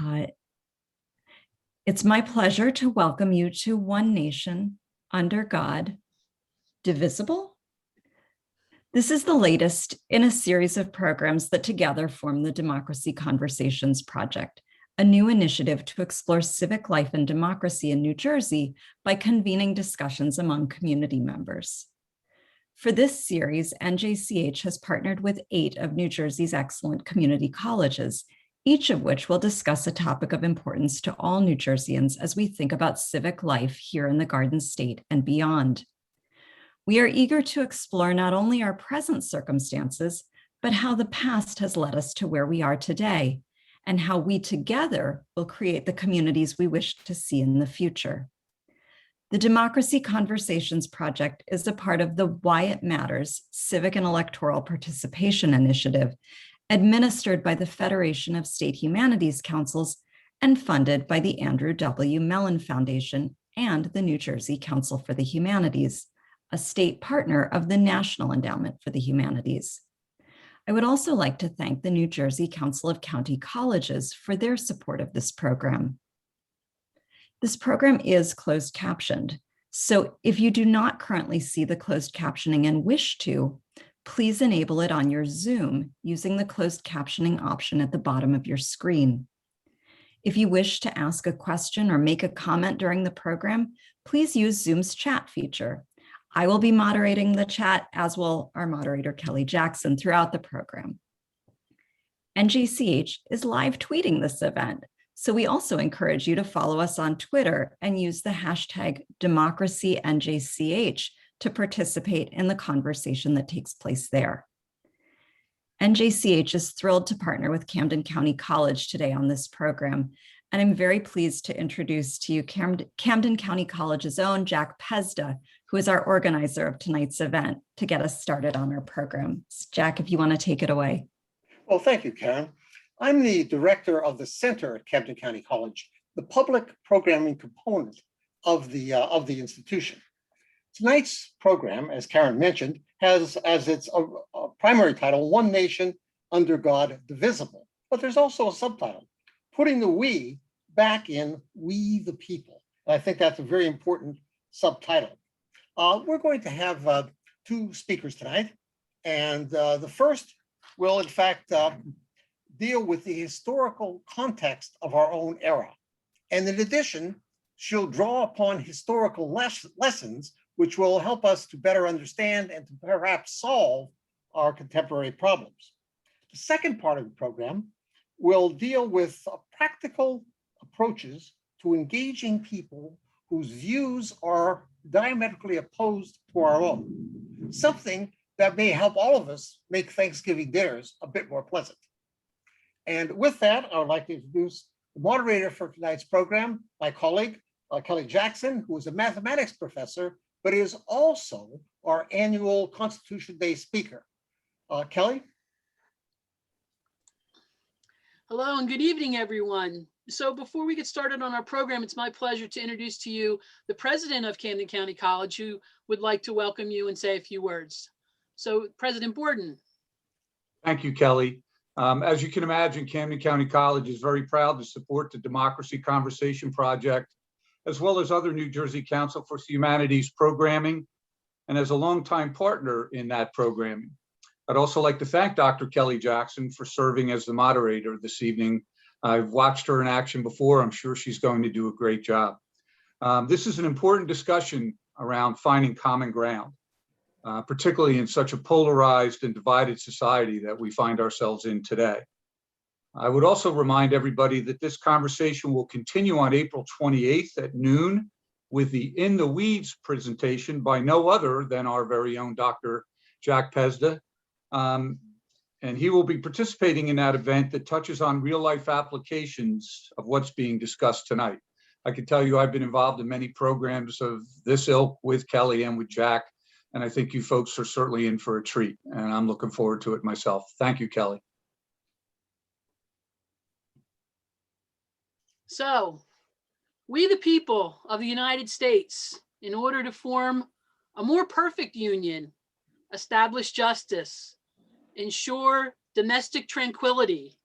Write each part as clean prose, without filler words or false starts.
Uh, it's my pleasure to welcome you to One Nation, Under God, Divisible. This is the latest in a series of programs that together form the Democracy Conversations Project, a new initiative to explore civic life and democracy in New Jersey by convening discussions among community members. For this series, NJCH has partnered with 8 of New Jersey's excellent community colleges, each of which will discuss a topic of importance to all New Jerseyans as we think about civic life here in the Garden State and beyond. We are eager to explore not only our present circumstances, but how the past has led us to where we are today, and how we together will create the communities we wish to see in the future. The Democracy Conversations Project is a part of the Why It Matters Civic and Electoral Participation Initiative, administered by the Federation of State Humanities Councils and funded by the Andrew W. Mellon Foundation and the New Jersey Council for the Humanities, a state partner of the National Endowment for the Humanities. I would also like to thank the New Jersey Council of County Colleges for their support of this program. This program is closed captioned, so if you do not currently see the closed captioning and wish to, please enable it on your Zoom using the closed captioning option at the bottom of your screen. If you wish to ask a question or make a comment during the program, please use Zoom's chat feature. I will be moderating the chat, as will our moderator, Kelly Jackson, throughout the program. NJCH is live tweeting this event, so we also encourage you to follow us on Twitter and use the hashtag DemocracyNJCH to participate in the conversation that takes place there. NJCH is thrilled to partner with Camden County College today on this program, and I'm very pleased to introduce to you Camden County College's own Jack Pezda, who is our organizer of tonight's event, to get us started on our program. Jack, if you want to take it away. Well, thank you, Carin. I'm the director of the Center at Camden County College, the public programming component of the institution. Tonight's program, as Carin mentioned, has as its primary title, One Nation, Under God, Divisible. But there's also a subtitle, Putting the We Back in We the People. And I think that's a very important subtitle. We're going to have 2 speakers tonight. And the first will, in fact, deal with the historical context of our own era. And in addition, she'll draw upon historical lessons which will help us to better understand and to perhaps solve our contemporary problems. The second part of the program will deal with practical approaches to engaging people whose views are diametrically opposed to our own, something that may help all of us make Thanksgiving dinners a bit more pleasant. And with that, I would like to introduce the moderator for tonight's program, my colleague, Kelly Jackson, who is a mathematics professor, but is also our annual Constitution Day speaker. Kelly? Hello and good evening, everyone. So before we get started on our program, it's my pleasure to introduce to you the president of Camden County College, who would like to welcome you and say a few words. So President Borden. Thank you, Kelly. As you can imagine, Camden County College is very proud to support the Democracy Conversation Project, as well as other New Jersey Council for Humanities programming, and as a longtime partner in that programming. I'd also like to thank Dr. Kelly Jackson for serving as the moderator this evening. I've watched her in action before. I'm sure she's going to do a great job. This is an important discussion around finding common ground, particularly in such a polarized and divided society that we find ourselves in today. I would also remind everybody that this conversation will continue on April 28th at noon with the In the Weeds presentation by no other than our very own Dr. Jack Pezda. And he will be participating in that event that touches on real life applications of what's being discussed tonight. I can tell you I've been involved in many programs of this ilk with Kelly and with Jack, and I think you folks are certainly in for a treat, and I'm looking forward to it myself. Thank you, Kelly. So, we the people of the United States, in order to form a more perfect union, establish justice, ensure domestic tranquility,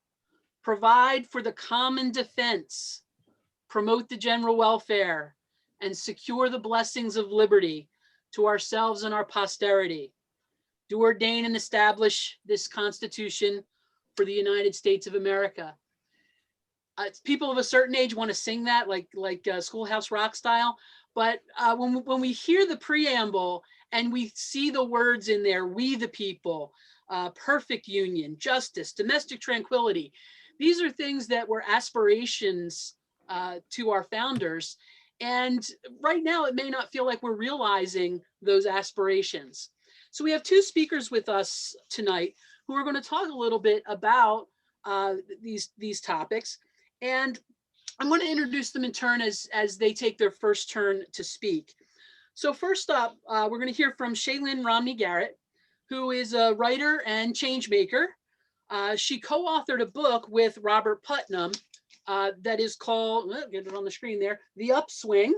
provide for the common defense, promote the general welfare, and secure the blessings of liberty to ourselves and our posterity. Do ordain and establish this Constitution for the United States of America. People of a certain age want to sing that like Schoolhouse Rock style, but when we hear the preamble and we see the words in there, we the people, perfect union, justice, domestic tranquility, these are things that were aspirations to our founders. And right now, it may not feel like we're realizing those aspirations. So we have two speakers with us tonight who are going to talk a little bit about these topics. And I'm going to introduce them in turn as they take their first turn to speak. So first up, we're going to hear from Shaylyn Romney Garrett, who is a writer and change maker. She co-authored a book with Robert Putnam that is called, get it on the screen there, The Upswing,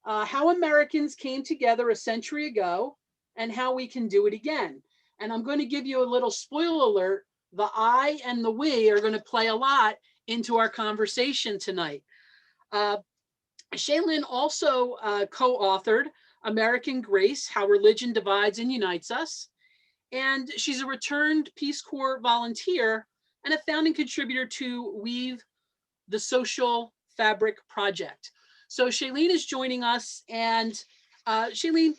How Americans Came Together a Century Ago and How We Can Do It Again. And I'm going to give you a little spoiler alert. The I and the we are going to play a lot into our conversation tonight. Shaylyn also co-authored American Grace, How Religion Divides and Unites Us. And she's a returned Peace Corps volunteer and a founding contributor to Weave the Social Fabric Project. So Shaylyn is joining us, and Shaylyn,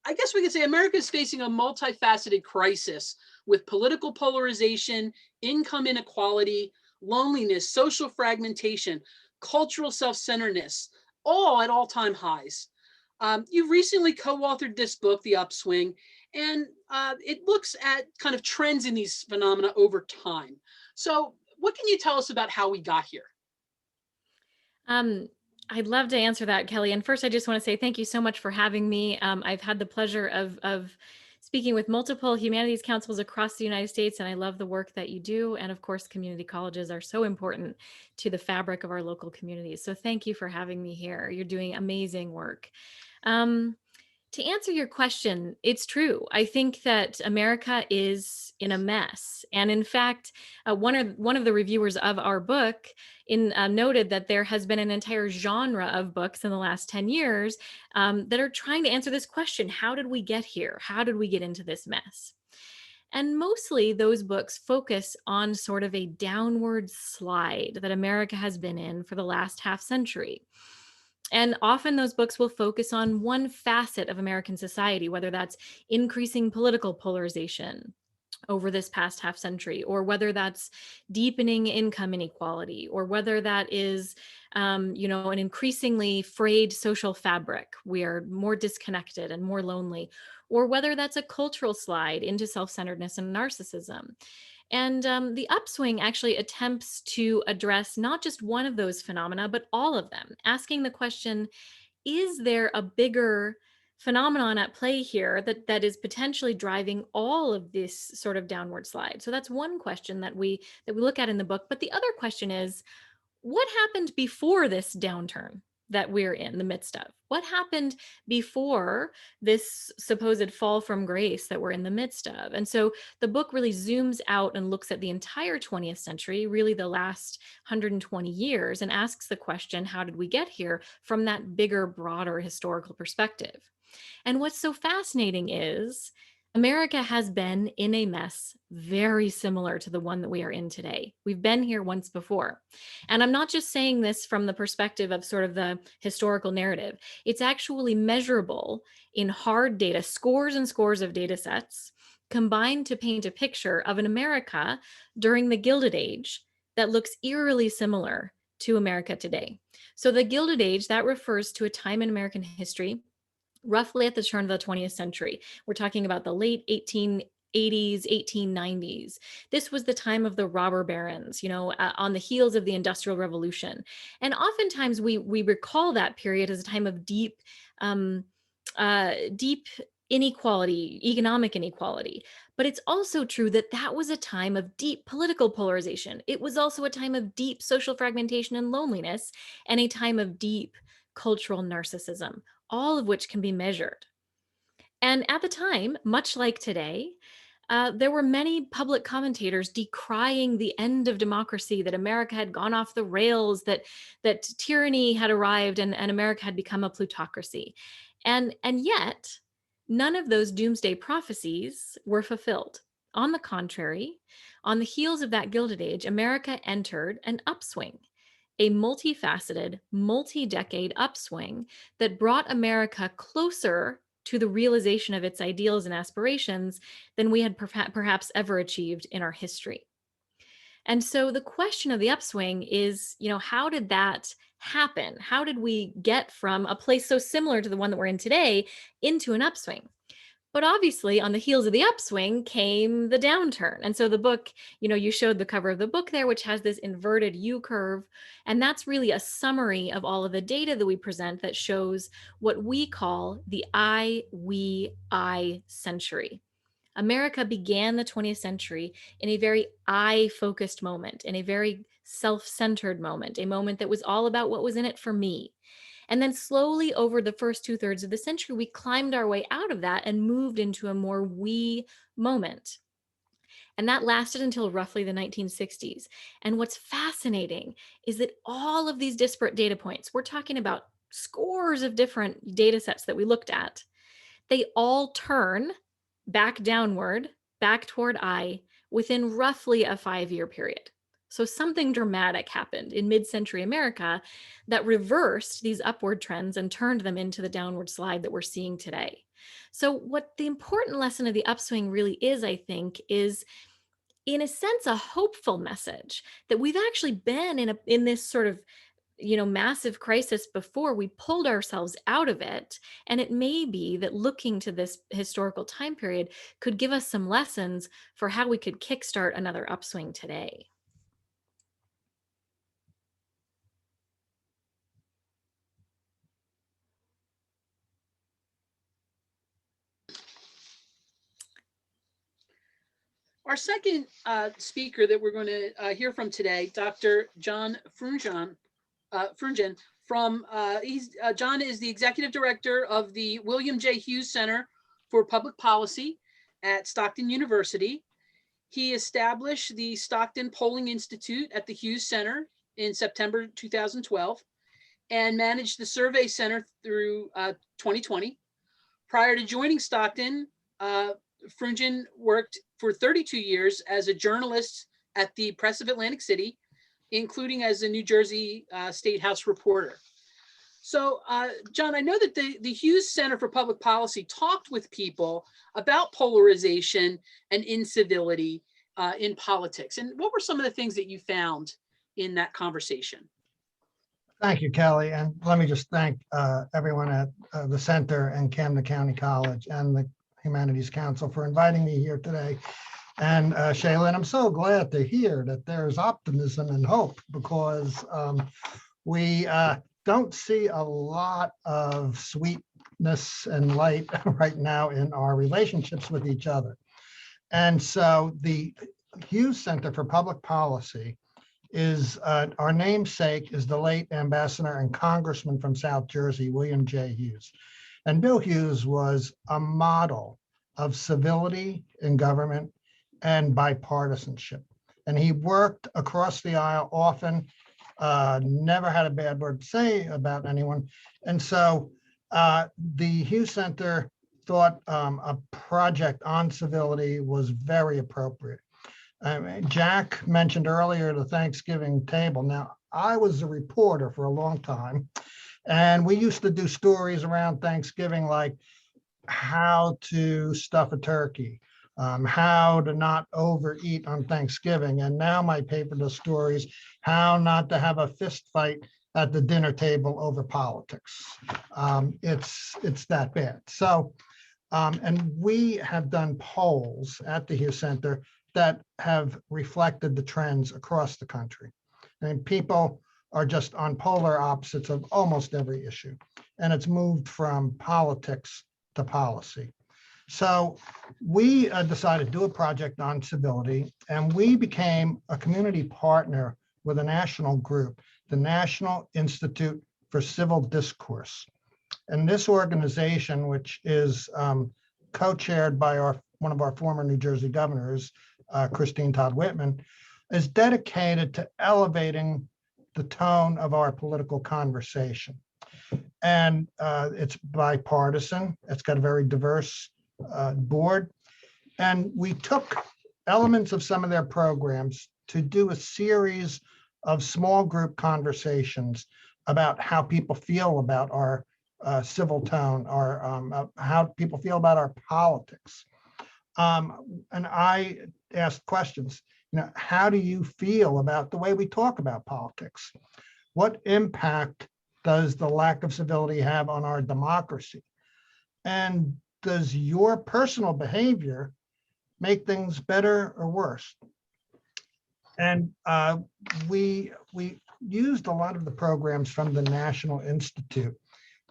I guess we could say America is facing a multifaceted crisis with political polarization, income inequality, loneliness, social fragmentation, cultural self-centeredness, all at all-time highs. You've recently co-authored this book, The Upswing, and it looks at kind of trends in these phenomena over time. So what can you tell us about how we got here? I'd love to answer that, Kelly. And first, I just want to say thank you so much for having me. I've had the pleasure of speaking with multiple humanities councils across the United States, and I love the work that you do. And of course, community colleges are so important to the fabric of our local communities. So thank you for having me here. You're doing amazing work. To answer your question, it's true. I think that America is in a mess. And in fact, one of the reviewers of our book noted that there has been an entire genre of books in the last 10 years that are trying to answer this question. How did we get here? How did we get into this mess? And mostly those books focus on sort of a downward slide that America has been in for the last half century. And often those books will focus on one facet of American society, whether that's increasing political polarization over this past half century, or whether that's deepening income inequality, or whether that is, an increasingly frayed social fabric. We are more disconnected and more lonely, or whether that's a cultural slide into self-centeredness and narcissism. And the Upswing actually attempts to address not just one of those phenomena, but all of them, asking the question, is there a bigger phenomenon at play here that is potentially driving all of this sort of downward slide? So that's one question that we look at in the book. But the other question is, what happened before this downturn that we're in the midst of? What happened before this supposed fall from grace that we're in the midst of? And so the book really zooms out and looks at the entire 20th century, really the last 120 years, and asks the question, how did we get here, from that bigger, broader historical perspective? And what's so fascinating is America has been in a mess very similar to the one that we are in today. We've been here once before. And I'm not just saying this from the perspective of sort of the historical narrative. It's actually measurable in hard data, scores and scores of data sets combined to paint a picture of an America during the Gilded Age that looks eerily similar to America today. So the Gilded Age, that refers to a time in American history roughly at the turn of the 20th century. We're talking about the late 1880s, 1890s. This was the time of the robber barons, on the heels of the Industrial Revolution. And oftentimes we recall that period as a time of deep inequality, economic inequality. But it's also true that that was a time of deep political polarization. It was also a time of deep social fragmentation and loneliness, and a time of deep cultural narcissism, all of which can be measured. And at the time, much like today, there were many public commentators decrying the end of democracy, that America had gone off the rails, that tyranny had arrived and America had become a plutocracy. And yet, none of those doomsday prophecies were fulfilled. On the contrary, on the heels of that Gilded Age, America entered an upswing, a multifaceted, multi-decade upswing that brought America closer to the realization of its ideals and aspirations than we had perhaps ever achieved in our history. And so the question of the upswing is, how did that happen? How did we get from a place so similar to the one that we're in today into an upswing? But obviously, on the heels of the upswing came the downturn. And so the book, you showed the cover of the book there, which has this inverted U curve. And that's really a summary of all of the data that we present that shows what we call the I century. America began the 20th century in a very I-focused moment, in a very self-centered moment, a moment that was all about what was in it for me. And then slowly over the first 2/3 of the century, we climbed our way out of that and moved into a more we moment. And that lasted until roughly the 1960s. And what's fascinating is that all of these disparate data points, we're talking about scores of different data sets that we looked at, they all turn back downward, back toward I, within roughly a 5-year period. So something dramatic happened in mid-century America that reversed these upward trends and turned them into the downward slide that we're seeing today. So what the important lesson of the upswing really is, I think, is in a sense a hopeful message that we've actually been in this sort of massive crisis before. We pulled ourselves out of it. And it may be that looking to this historical time period could give us some lessons for how we could kickstart another upswing today. Our second speaker that we're going to hear from today, Dr. John Froonjian, John is the executive director of the William J. Hughes Center for Public Policy at Stockton University. He established the Stockton Polling Institute at the Hughes Center in September 2012 and managed the Survey Center through 2020. Prior to joining Stockton, Froonjian worked for 32 years as a journalist at the Press of Atlantic City, including as a New Jersey State House reporter. So, John, I know that the Hughes Center for Public Policy talked with people about polarization and incivility in politics. And what were some of the things that you found in that conversation? Thank you, Kelly. And let me just thank everyone at the Center and Camden County College and the Humanities Council for inviting me here today. And Shaylyn, I'm so glad to hear that there's optimism and hope, because we don't see a lot of sweetness and light right now in our relationships with each other. And so the Hughes Center for Public Policy is our namesake is the late Ambassador and Congressman from South Jersey, William J. Hughes. And Bill Hughes was a model of civility in government and bipartisanship. And he worked across the aisle often, never had a bad word to say about anyone. And so the Hughes Center thought a project on civility was very appropriate. Jack mentioned earlier the Thanksgiving table. Now, I was a reporter for a long time, and we used to do stories around Thanksgiving, like how to stuff a turkey, how to not overeat on Thanksgiving. And now my paper does stories, how not to have a fist fight at the dinner table over politics. It's that bad. So, and we have done polls at the Hughes Center that have reflected the trends across the country. And people are just on polar opposites of almost every issue. And it's moved from politics to policy. So we decided to do a project on civility, and we became a community partner with a national group, the National Institute for Civil Discourse. And this organization, which is co-chaired by our one of our former New Jersey governors, Christine Todd Whitman, is dedicated to elevating the tone of our political conversation. And it's bipartisan. It's got a very diverse board. And we took elements of some of their programs to do a series of small group conversations about how people feel about our civil tone, or how people feel about our politics. And I asked questions, how do you feel about the way we talk about politics? What impact does the lack of civility have on our democracy? And does your personal behavior make things better or worse? And we used a lot of the programs from the National Institute,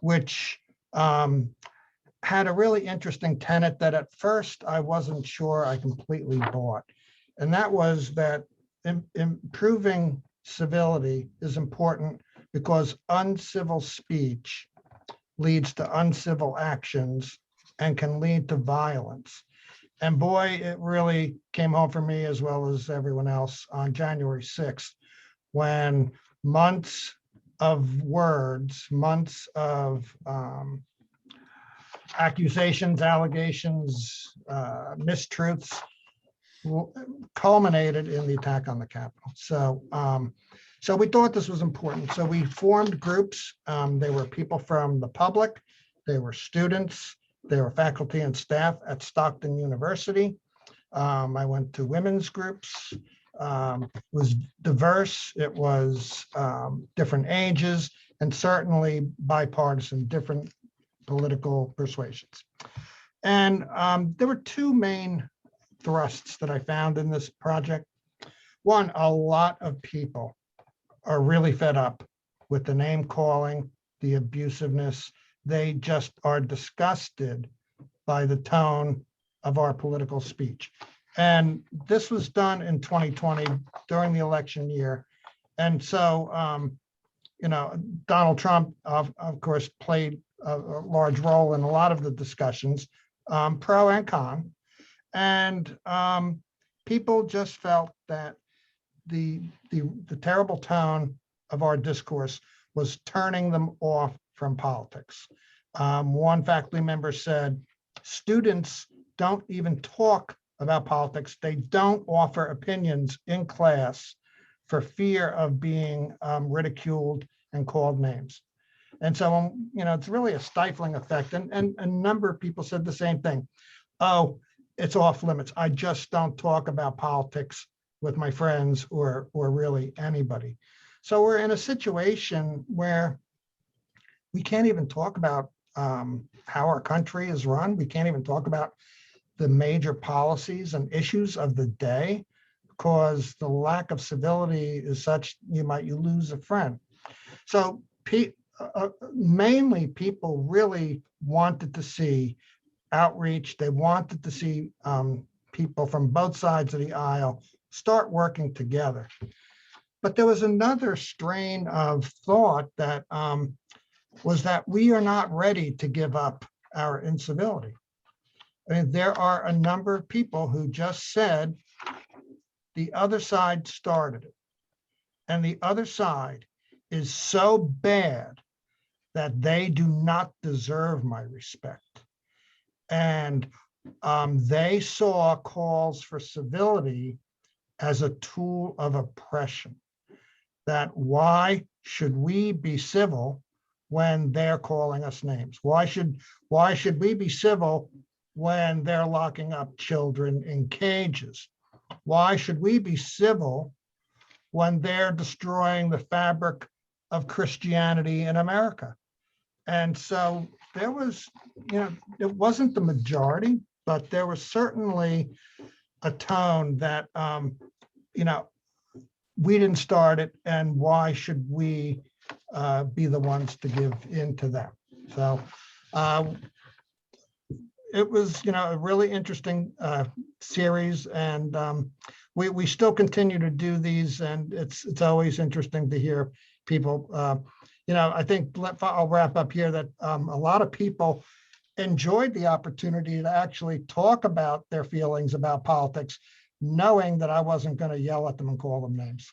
which had a really interesting tenet that at first I wasn't sure I completely bought. And that was that improving civility is important because uncivil speech leads to uncivil actions and can lead to violence. And boy, it really came home for me, as well as everyone else, on January 6th, when months of words, months of accusations, allegations, mistruths culminated in the attack on the Capitol. So we thought this was important. So we formed groups. They were people from the public, they were students, they were faculty and staff at Stockton University. I went to women's groups. It was diverse. It was different ages, and certainly bipartisan, different political persuasions. And there were two main thrusts that I found in this project. One, a lot of people are really fed up with the name calling, the abusiveness. They just are disgusted by the tone of our political speech. And this was done in 2020 during the election year. And so, Donald Trump, of course, played a large role in a lot of the discussions, pro and con. And people just felt that the terrible tone of our discourse was turning them off from politics. One faculty member said, students don't even talk about politics. They don't offer opinions in class for fear of being ridiculed and called names. And so, it's really a stifling effect. And a number of people said the same thing. Oh, it's off limits. I just don't talk about politics with my friends or really anybody. So we're in a situation where we can't even talk about how our country is run. We can't even talk about the major policies and issues of the day, because the lack of civility is such you lose a friend. So mainly people really wanted to see outreach. They wanted to see people from both sides of the aisle start working together. But there was another strain of thought that was that we are not ready to give up our incivility. I mean, there are a number of people who just said the other side started it. And the other side is so bad that they do not deserve my respect. And they saw calls for civility as a tool of oppression. That why should we be civil when they're calling us names? Why should we be civil when they're locking up children in cages? Why should we be civil when they're destroying the fabric of Christianity in America? And so there was, it wasn't the majority, but there was certainly a tone that, we didn't start it, and why should we be the ones to give in to that? So it was, a really interesting series, and we still continue to do these, and it's always interesting to hear people. I think I'll wrap up here that a lot of people enjoyed the opportunity to actually talk about their feelings about politics, knowing that I wasn't going to yell at them and call them names.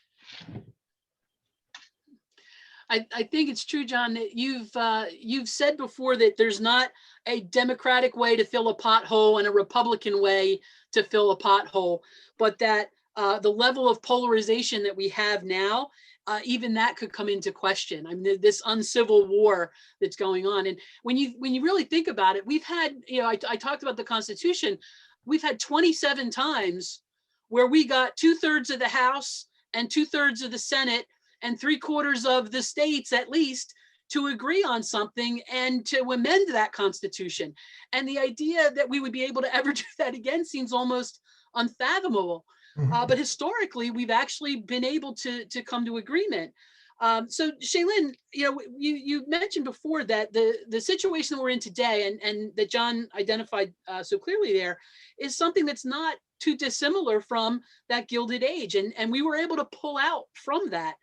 I think it's true, John, that you've said before that there's not a Democratic way to fill a pothole and a Republican way to fill a pothole, but that the level of polarization that we have now, even that could come into question. I mean, this uncivil war that's going on. And when you really think about it, we've had, I talked about the Constitution. We've had 27 times where we got 2/3 of the House and 2/3 of the Senate and 3/4 of the states, at least, to agree on something and to amend that Constitution. And the idea that we would be able to ever do that again seems almost unfathomable. But historically, we've actually been able to come to agreement. So Shaylyn, you mentioned before that the situation that we're in today and that John identified so clearly there is something that's not too dissimilar from that Gilded Age. And we were able to pull out from that.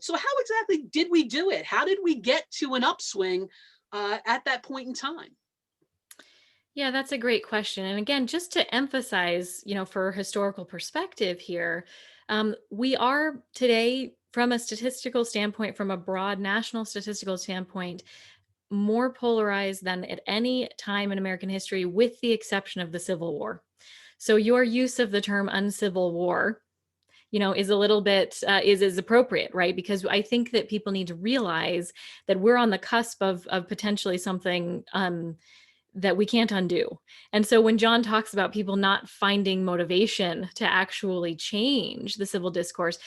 So how exactly did we do it? How did we get to an upswing at that point in time? Yeah, that's a great question. And again, just to emphasize, for historical perspective here, we are today, from a statistical standpoint, from a broad national statistical standpoint, more polarized than at any time in American history, with the exception of the Civil War. So your use of the term uncivil war, is a little bit is appropriate, right? Because I think that people need to realize that we're on the cusp of potentially something that we can't undo. And so when John talks about people not finding motivation to actually change the civil discourse,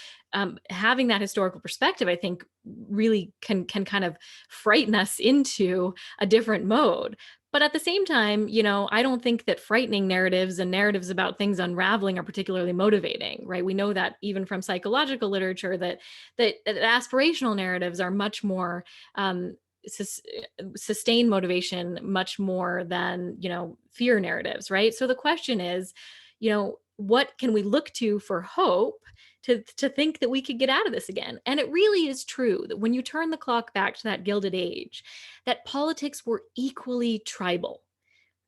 having that historical perspective, I think, really can kind of frighten us into a different mode. But at the same time, I don't think that frightening narratives and narratives about things unraveling are particularly motivating, right? We know that even from psychological literature that aspirational narratives are much more sustained motivation, much more than fear narratives, right? So the question is, what can we look to for hope to think that we could get out of this again? And it really is true that when you turn the clock back to that Gilded Age, that politics were equally tribal.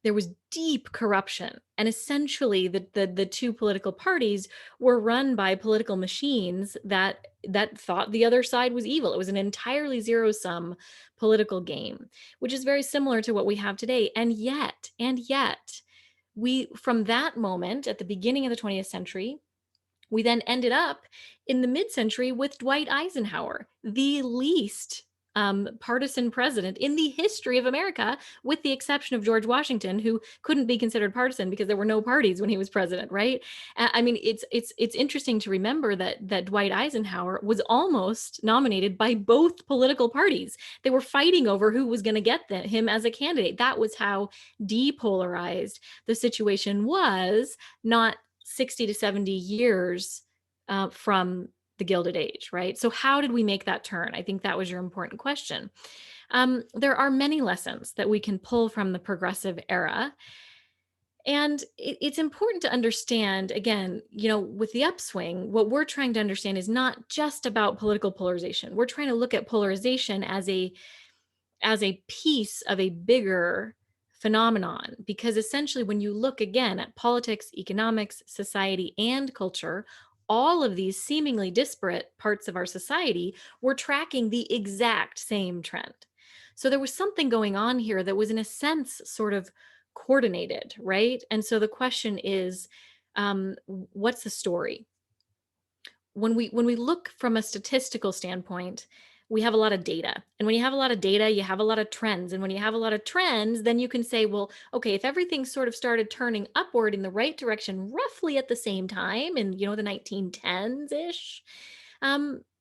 There was deep corruption, and essentially the two political parties were run by political machines that thought the other side was evil. It was an entirely zero-sum political game, which is very similar to what we have today. And yet, we, from that moment at the beginning of the 20th century, we then ended up in the mid-century with Dwight Eisenhower, the least partisan president in the history of America, with the exception of George Washington, who couldn't be considered partisan because there were no parties when he was president, right? I mean, it's interesting to remember that Dwight Eisenhower was almost nominated by both political parties. They were fighting over who was going to get him as a candidate. That was how depolarized the situation was, not 60 to 70 years from the Gilded Age, right? So how did we make that turn? I think that was your important question. There are many lessons that we can pull from the progressive era. And it's important to understand, again, with the upswing, what we're trying to understand is not just about political polarization. We're trying to look at polarization as a piece of a bigger phenomenon, because essentially when you look again at politics, economics, society, and culture, all of these seemingly disparate parts of our society were tracking the exact same trend. So there was something going on here that was, in a sense, sort of coordinated, right? And so the question is, what's the story? When we look from a statistical standpoint, we have a lot of data. And when you have a lot of data, you have a lot of trends. And when you have a lot of trends, then you can say, well, okay, if everything sort of started turning upward in the right direction roughly at the same time in, the 1910s-ish,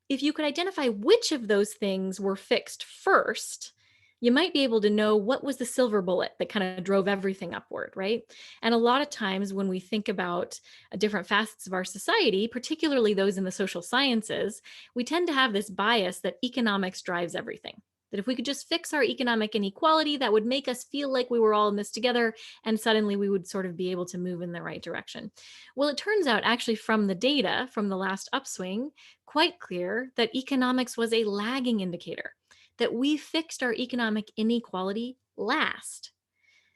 if you could identify which of those things were fixed first, you might be able to know what was the silver bullet that kind of drove everything upward, right? And a lot of times when we think about different facets of our society, particularly those in the social sciences, we tend to have this bias that economics drives everything. That if we could just fix our economic inequality, that would make us feel like we were all in this together, and suddenly we would sort of be able to move in the right direction. Well, it turns out actually from the data from the last upswing, quite clear that economics was a lagging indicator, that we fixed our economic inequality last.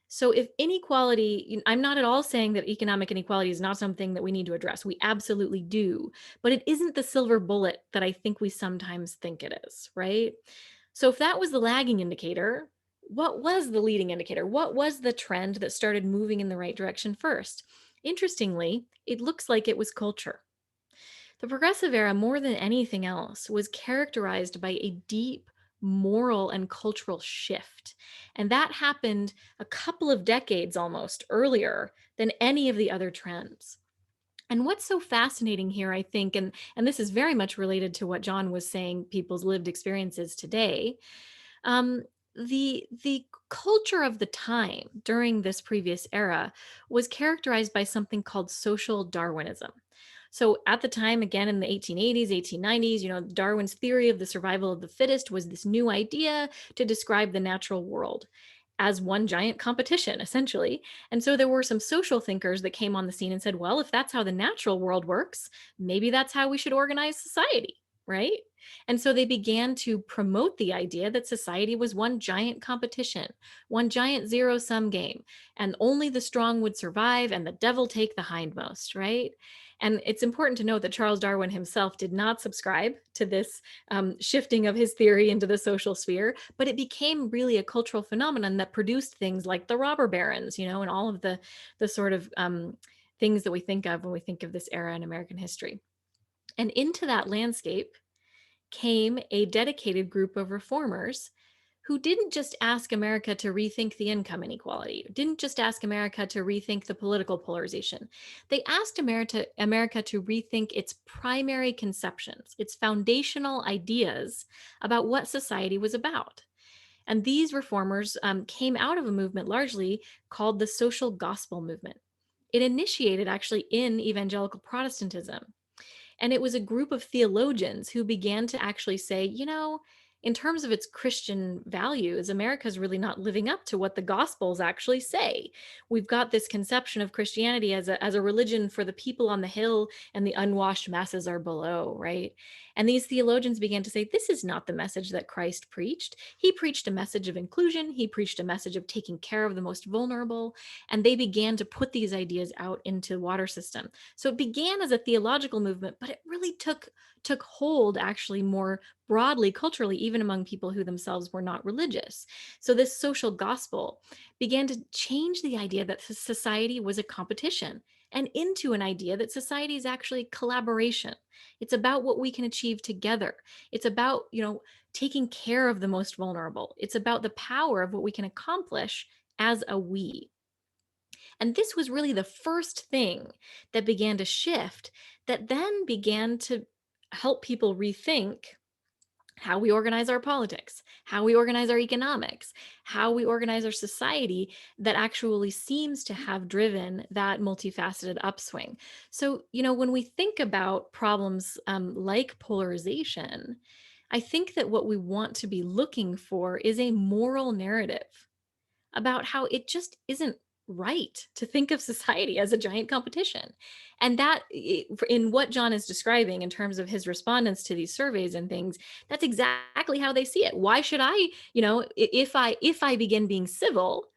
So if inequality, I'm not at all saying that economic inequality is not something that we need to address. We absolutely do, but it isn't the silver bullet that I think we sometimes think it is, right? So if that was the lagging indicator, what was the leading indicator? What was the trend that started moving in the right direction first? Interestingly, it looks like it was culture. The progressive era, more than anything else, was characterized by a deep moral and cultural shift. And that happened a couple of decades almost earlier than any of the other trends. And what's so fascinating here, I think, and this is very much related to what John was saying, people's lived experiences today, um, the culture of the time during this previous era was characterized by something called social Darwinism. So at the time, again, in the 1880s, 1890s, Darwin's theory of the survival of the fittest was this new idea to describe the natural world as one giant competition, essentially. And so there were some social thinkers that came on the scene and said, well, if that's how the natural world works, maybe that's how we should organize society, right? And so they began to promote the idea that society was one giant competition, one giant zero-sum game, and only the strong would survive and the devil take the hindmost, right? And it's important to note that Charles Darwin himself did not subscribe to this shifting of his theory into the social sphere, but it became really a cultural phenomenon that produced things like the robber barons, and all of the sort of things that we think of when we think of this era in American history. And into that landscape came a dedicated group of reformers who didn't just ask America to rethink the income inequality, didn't just ask America to rethink the political polarization. They asked America to rethink its primary conceptions, its foundational ideas about what society was about. And these reformers came out of a movement largely called the social gospel movement. It initiated actually in evangelical Protestantism. And it was a group of theologians who began to actually say, in terms of its Christian values, America's really not living up to what the Gospels actually say. We've got this conception of Christianity as a religion for the people on the hill and the unwashed masses are below, right? And these theologians began to say, this is not the message that Christ preached. He preached a message of inclusion. He preached a message of taking care of the most vulnerable. And they began to put these ideas out into the water system. So it began as a theological movement, but it really took hold actually more broadly culturally, even among people who themselves were not religious. So this social gospel began to change the idea that society was a competition and into an idea that society is actually collaboration. It's about what we can achieve together. It's about, taking care of the most vulnerable. It's about the power of what we can accomplish as a we. And this was really the first thing that began to shift, that then began to help people rethink how we organize our politics, how we organize our economics, how we organize our society, that actually seems to have driven that multifaceted upswing. So, when we think about problems like polarization, I think that what we want to be looking for is a moral narrative about how it just isn't right to think of society as a giant competition. And that, in what John is describing in terms of his respondents to these surveys and things, that's exactly how they see it. Why should I, if I begin being civil,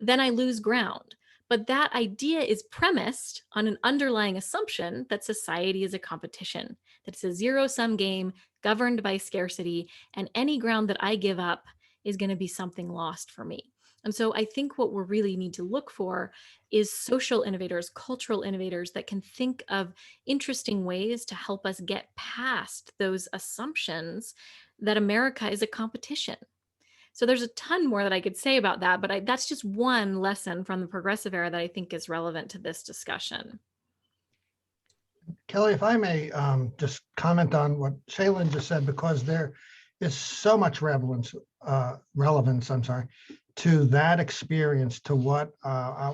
then I lose ground. But that idea is premised on an underlying assumption that society is a competition, that it's a zero-sum game governed by scarcity, and any ground that I give up is going to be something lost for me. And so I think what we really need to look for is social innovators, cultural innovators that can think of interesting ways to help us get past those assumptions that America is a competition. So there's a ton more that I could say about that, but that's just one lesson from the progressive era that I think is relevant to this discussion. Kelly, if I may just comment on what Shaylyn just said, because there is so much relevance, to that experience, to what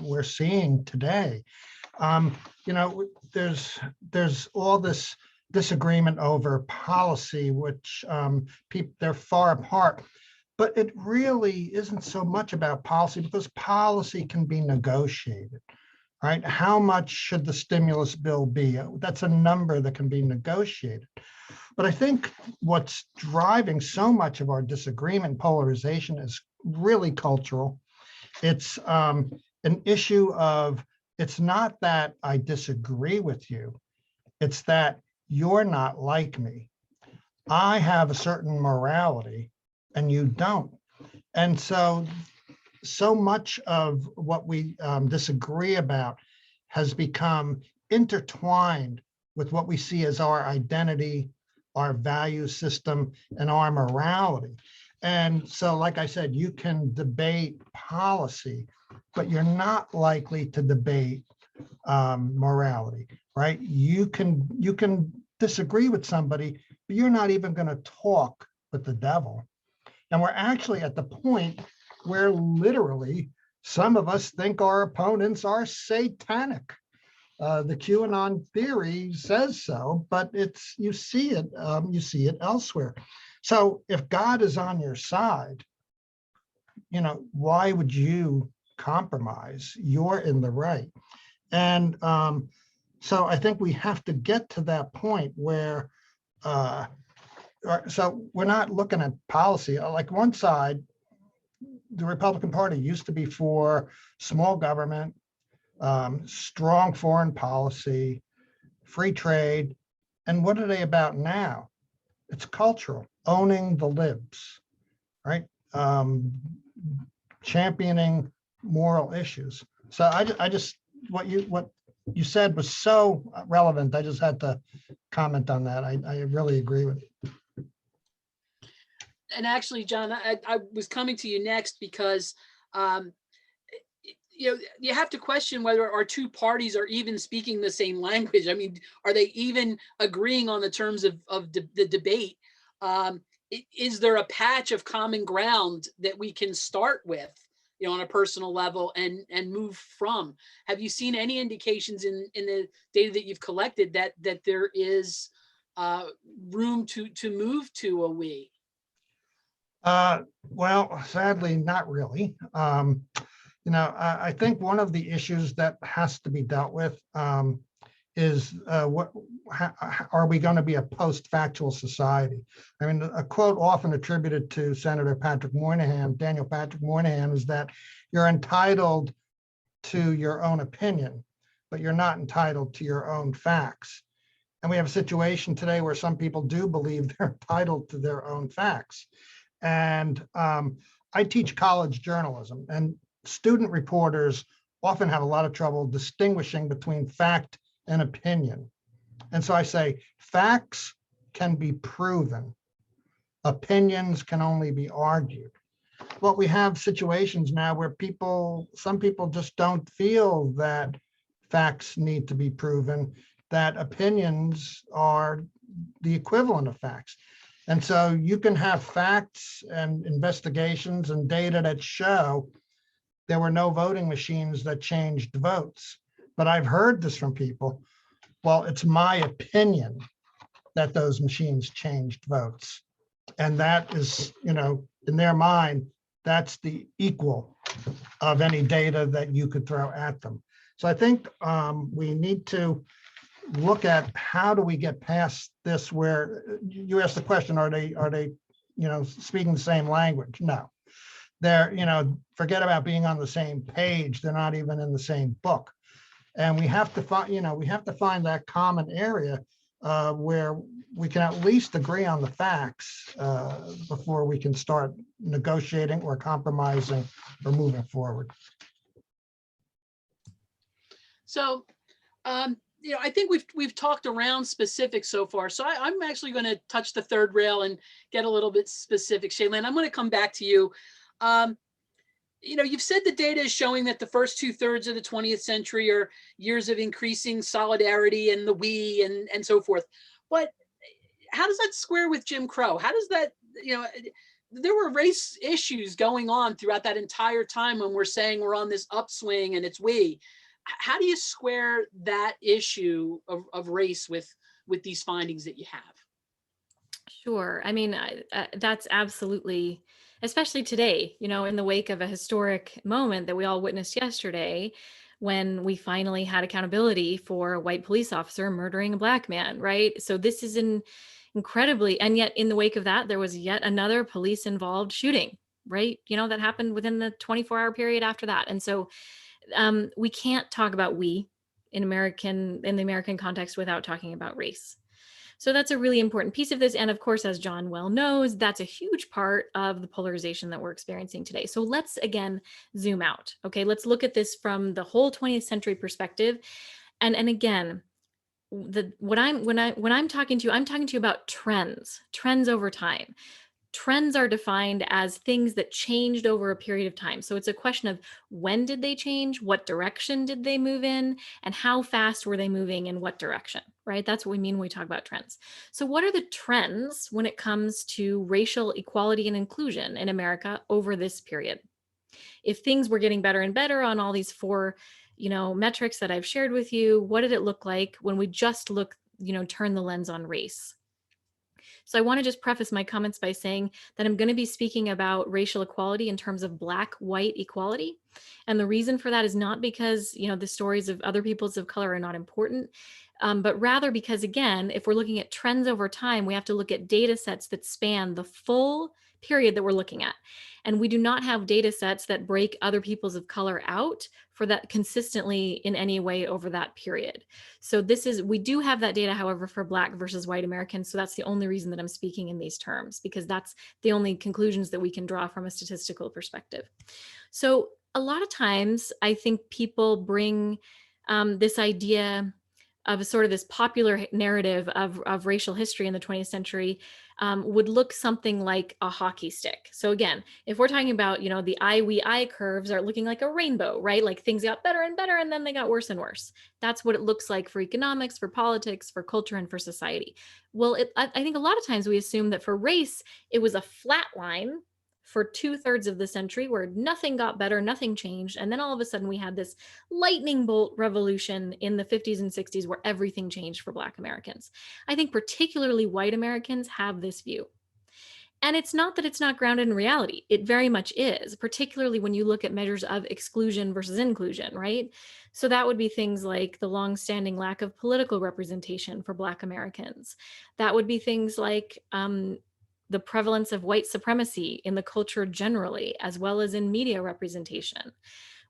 we're seeing today. There's all this disagreement over policy, which they're far apart. But it really isn't so much about policy, because policy can be negotiated, right? How much should the stimulus bill be? That's a number that can be negotiated. But I think what's driving so much of our disagreement, polarization, is really cultural. It's an issue of, it's not that I disagree with you. It's that you're not like me. I have a certain morality and you don't. And so much of what we disagree about has become intertwined with what we see as our identity, our value system, and our morality. And so, like I said, you can debate policy, but you're not likely to debate morality, right? You can disagree with somebody, but you're not even going to talk with the devil. And we're actually at the point where literally some of us think our opponents are satanic. The QAnon theory says so, but you see it elsewhere. So if God is on your side, why would you compromise? You're in the right. And so I think we have to get to that point where, so we're not looking at policy. Like one side, the Republican Party used to be for small government, strong foreign policy, free trade. And what are they about now? It's cultural, owning the libs, right? Championing moral issues. So I just, what you said was so relevant. I just had to comment on that. I really agree with it. And actually, John, I was coming to you next because, you have to question whether our two parties are even speaking the same language. I mean, are they even agreeing on the terms of the debate? Is there a patch of common ground that we can start with, on a personal level and move from? Have you seen any indications in the data that you've collected that there is room to move to a we? Well, sadly, not really. I think one of the issues that has to be dealt with is are we going to be a post-factual society? I mean, a quote often attributed to Senator Daniel Patrick Moynihan, is that you're entitled to your own opinion, but you're not entitled to your own facts. And we have a situation today where some people do believe they're entitled to their own facts. And I teach college journalism, and student reporters often have a lot of trouble distinguishing between fact and opinion. And so I say, facts can be proven. Opinions can only be argued. Well, we have situations now where some people just don't feel that facts need to be proven, that opinions are the equivalent of facts. And so you can have facts and investigations and data that show there were no voting machines that changed votes. But I've heard this from people. Well, it's my opinion that those machines changed votes. And that is, in their mind, that's the equal of any data that you could throw at them. So I think we need to look at how do we get past this, where you asked the question, are they speaking the same language? No. They're, forget about being on the same page. They're not even in the same book. And we have to find that common area where we can at least agree on the facts before we can start negotiating or compromising or moving forward. So, I think we've talked around specifics so far. So I'm actually going to touch the third rail and get a little bit specific. Shaylyn, I'm going to come back to you. You've said the data is showing that the first 2/3 of the 20th century are years of increasing solidarity and the we and so forth. But how does that square with Jim Crow? How does that, there were race issues going on throughout that entire time when we're saying we're on this upswing and it's we. How do you square that issue of race with these findings that you have? Sure. I mean, that's absolutely, especially today, in the wake of a historic moment that we all witnessed yesterday, when we finally had accountability for a white police officer murdering a Black man, right? So this is incredibly, and yet in the wake of that, there was yet another police-involved shooting, right? That happened within the 24-hour period after that. And so we can't talk about we in the American context without talking about race. So that's a really important piece of this. And of course, as John well knows, that's a huge part of the polarization that we're experiencing today. So let's again zoom out. Okay, let's look at this from the whole 20th century perspective. And again, when I'm talking to you, I'm talking to you about trends over time. Trends are defined as things that changed over a period of time. So it's a question of when did they change, what direction did they move in, and how fast were they moving in what direction, right? That's what we mean when we talk about trends. So what are the trends when it comes to racial equality and inclusion in America over this period? If things were getting better and better on all these four, metrics that I've shared with you, what did it look like when we just turn the lens on race? So I want to just preface my comments by saying that I'm going to be speaking about racial equality in terms of Black-white equality. And the reason for that is not because, the stories of other peoples of color are not important, but rather because, again, if we're looking at trends over time, we have to look at data sets that span the full period that we're looking at. And we do not have data sets that break other peoples of color out for that consistently in any way over that period. So we do have that data, however, for Black versus white Americans. So that's the only reason that I'm speaking in these terms, because that's the only conclusions that we can draw from a statistical perspective. So a lot of times I think people bring this idea of sort of this popular narrative of racial history in the 20th century would look something like a hockey stick. So again, if we're talking about, the I curves are looking like a rainbow, right? Like things got better and better, and then they got worse and worse. That's what it looks like for economics, for politics, for culture, and for society. Well, I think a lot of times we assume that for race, it was a flat line for 2/3 of the century where nothing got better, nothing changed. And then all of a sudden we had this lightning bolt revolution in the 50s and 60s where everything changed for Black Americans. I think particularly white Americans have this view. And it's not that it's not grounded in reality. It very much is, particularly when you look at measures of exclusion versus inclusion, right? So that would be things like the longstanding lack of political representation for Black Americans. That would be things like the prevalence of white supremacy in the culture generally, as well as in media representation.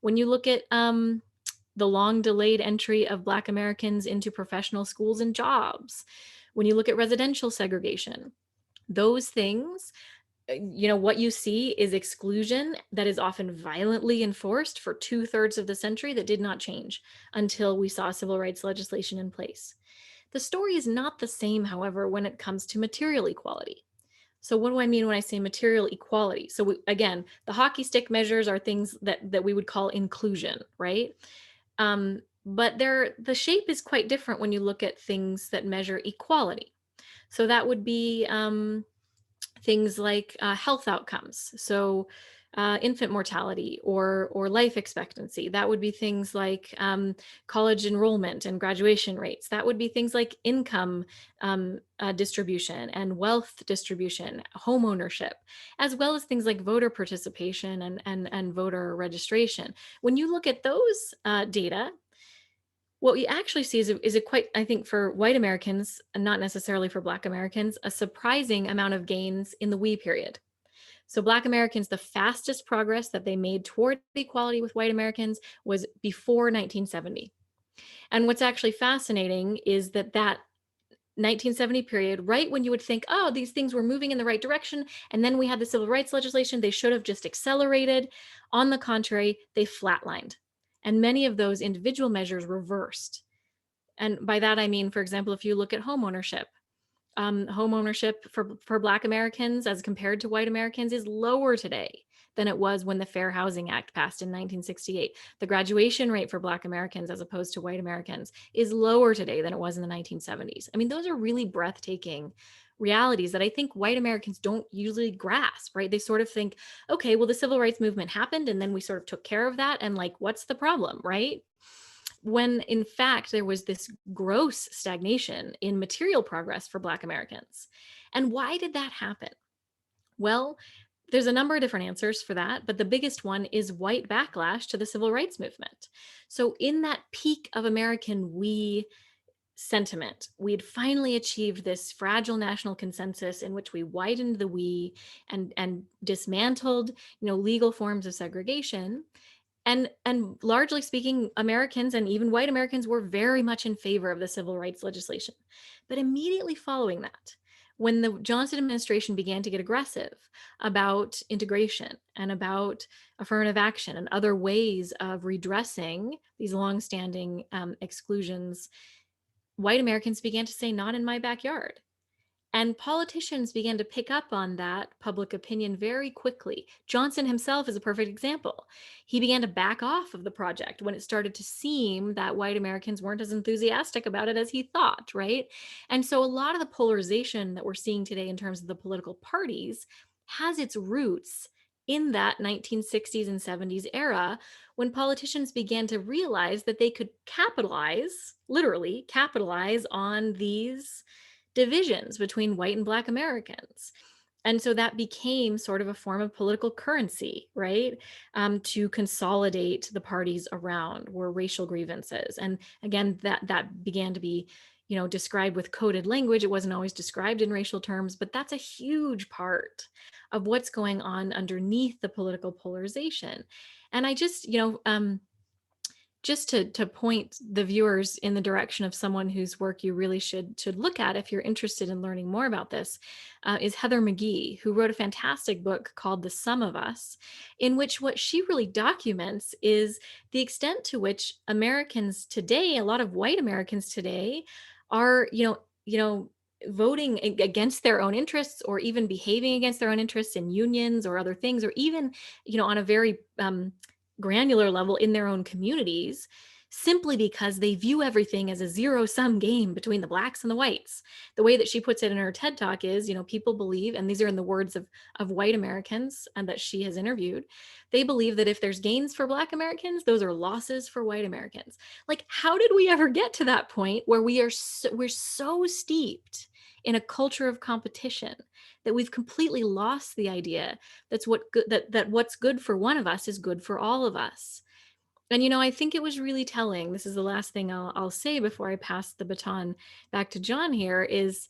When you look at the long delayed entry of Black Americans into professional schools and jobs, when you look at residential segregation, those things, what you see is exclusion that is often violently enforced for 2/3 of the century that did not change until we saw civil rights legislation in place. The story is not the same, however, when it comes to material equality. So what do I mean when I say material equality? So again, the hockey stick measures are things that we would call inclusion, right? But the shape is quite different when you look at things that measure equality. So that would be things like health outcomes. So infant mortality or life expectancy. That would be things like college enrollment and graduation rates. That would be things like income distribution and wealth distribution, home ownership, as well as things like voter participation and voter registration. When you look at those data, what we actually see is a quite, I think for white Americans, and not necessarily for Black Americans, a surprising amount of gains in the we period. So Black Americans, the fastest progress that they made toward equality with white Americans was before 1970. And what's actually fascinating is that 1970 period, right when you would think, oh, these things were moving in the right direction, and then we had the civil rights legislation, they should have just accelerated. On the contrary, they flatlined. And many of those individual measures reversed. And by that, I mean, for example, if you look at home ownership for Black Americans as compared to white Americans is lower today than it was when the Fair Housing Act passed in 1968. The graduation rate for Black Americans as opposed to white Americans is lower today than it was in the 1970s. I mean, those are really breathtaking realities that I think white Americans don't usually grasp, right? They sort of think, okay, well, the civil rights movement happened and then we sort of took care of that. And like, what's the problem, right? When in fact, there was this gross stagnation in material progress for Black Americans. And why did that happen? Well, there's a number of different answers for that, but the biggest one is white backlash to the civil rights movement. So in that peak of American we sentiment. We had finally achieved this fragile national consensus in which we widened the we and dismantled, legal forms of segregation. And largely speaking, Americans and even white Americans were very much in favor of the civil rights legislation. But immediately following that, when the Johnson administration began to get aggressive about integration and about affirmative action and other ways of redressing these longstanding exclusions, white Americans began to say, not in my backyard. And politicians began to pick up on that public opinion very quickly. Johnson himself is a perfect example. He began to back off of the project when it started to seem that white Americans weren't as enthusiastic about it as he thought, right? And so a lot of the polarization that we're seeing today in terms of the political parties has its roots in that 1960s and 70s era, when politicians began to realize that they could capitalize, literally capitalize on these divisions between white and Black Americans. And so that became sort of a form of political currency, right? To consolidate the parties around were racial grievances. And again, that began to be, described with coded language. It wasn't always described in racial terms, but that's a huge part of what's going on underneath the political polarization. And I just, just to point the viewers in the direction of someone whose work you really should look at if you're interested in learning more about this, is Heather McGhee, who wrote a fantastic book called The Sum of Us, in which what she really documents is the extent to which Americans today, a lot of white Americans today, are voting against their own interests, or even behaving against their own interests in unions or other things, or even on a very granular level in their own communities, simply because they view everything as a zero-sum game between the Blacks and the whites. The way that she puts it in her TED Talk is, people believe, and these are in the words of white Americans and that she has interviewed, they believe that if there's gains for Black Americans, those are losses for white Americans. Like, how did we ever get to that point where we're so steeped in a culture of competition that we've completely lost the idea that what's good for one of us is good for all of us? And, I think it was really telling. This is the last thing I'll say before I pass the baton back to John here, is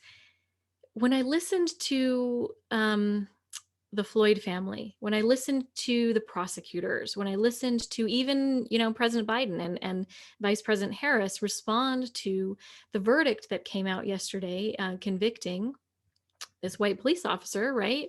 when I listened to the Floyd family, when I listened to the prosecutors, when I listened to even, President Biden and Vice President Harris respond to the verdict that came out yesterday, convicting this white police officer, right?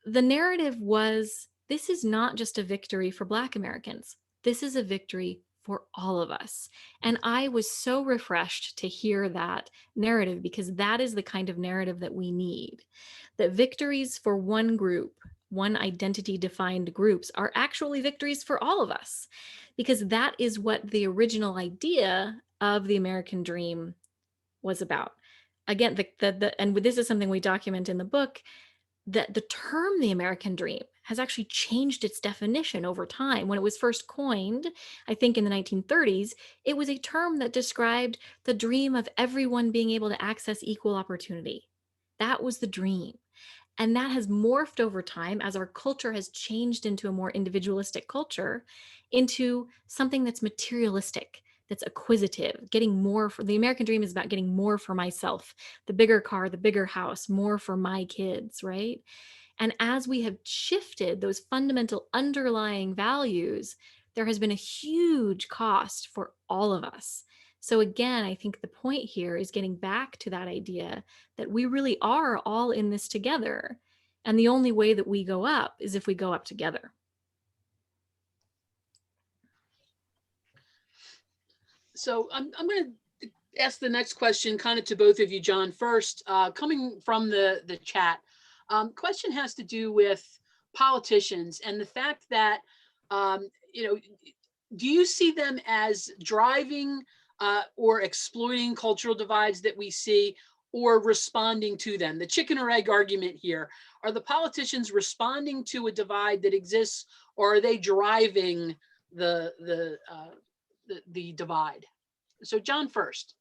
The narrative was, this is not just a victory for Black Americans. This is a victory for all of us. And I was so refreshed to hear that narrative, because that is the kind of narrative that we need. That victories for one group, one identity defined groups, are actually victories for all of us, because that is what the original idea of the American dream was about. Again, and this is something we document in the book, that the term the American dream has actually changed its definition over time. When it was first coined, I think in the 1930s, it was a term that described the dream of everyone being able to access equal opportunity. That was the dream. And that has morphed over time as our culture has changed into a more individualistic culture, into something that's materialistic, that's acquisitive, getting more. For the American dream is about getting more for myself, the bigger car, the bigger house, more for my kids, right? And as we have shifted those fundamental underlying values, there has been a huge cost for all of us. So again, I think the point here is getting back to that idea that we really are all in this together. And the only way that we go up is if we go up together. So I'm going to ask the next question kind of to both of you, John. First, coming from the chat, question has to do with politicians and the fact that, do you see them as driving or exploiting cultural divides that we see, or responding to them? The chicken or egg argument here. Are the politicians responding to a divide that exists, or are they driving the divide? So John first.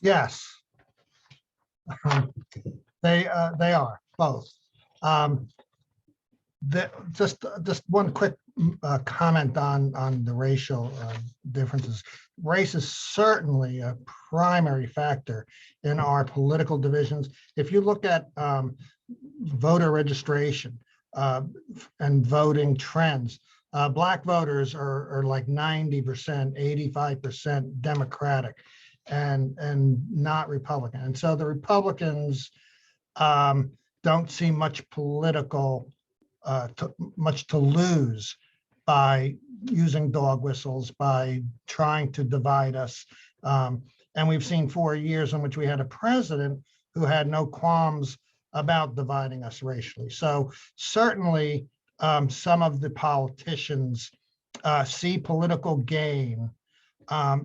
Yes. They are both. Just one quick comment on the racial differences. Race is certainly a primary factor in our political divisions. If you look at voter registration and voting trends, Black voters are like 90%, 85% Democratic and not Republican. And so the Republicans don't see much political, much to lose by using dog whistles, by trying to divide us. And we've seen 4 years in which we had a president who had no qualms about dividing us racially. So certainly some of the politicians see political gain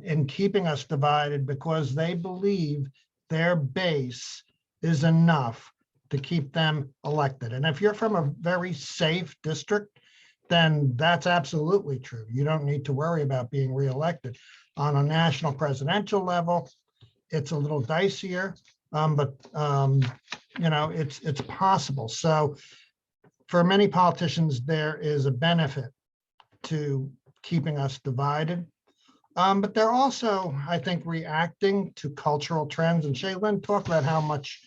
in keeping us divided because they believe their base is enough to keep them elected. And if you're from a very safe district, then that's absolutely true. You don't need to worry about being reelected. On a national presidential level, it's a little dicier, but you know, it's possible. So for many politicians, there is a benefit to keeping us divided. But they're also, I think, reacting to cultural trends. And Shaylyn talked about how much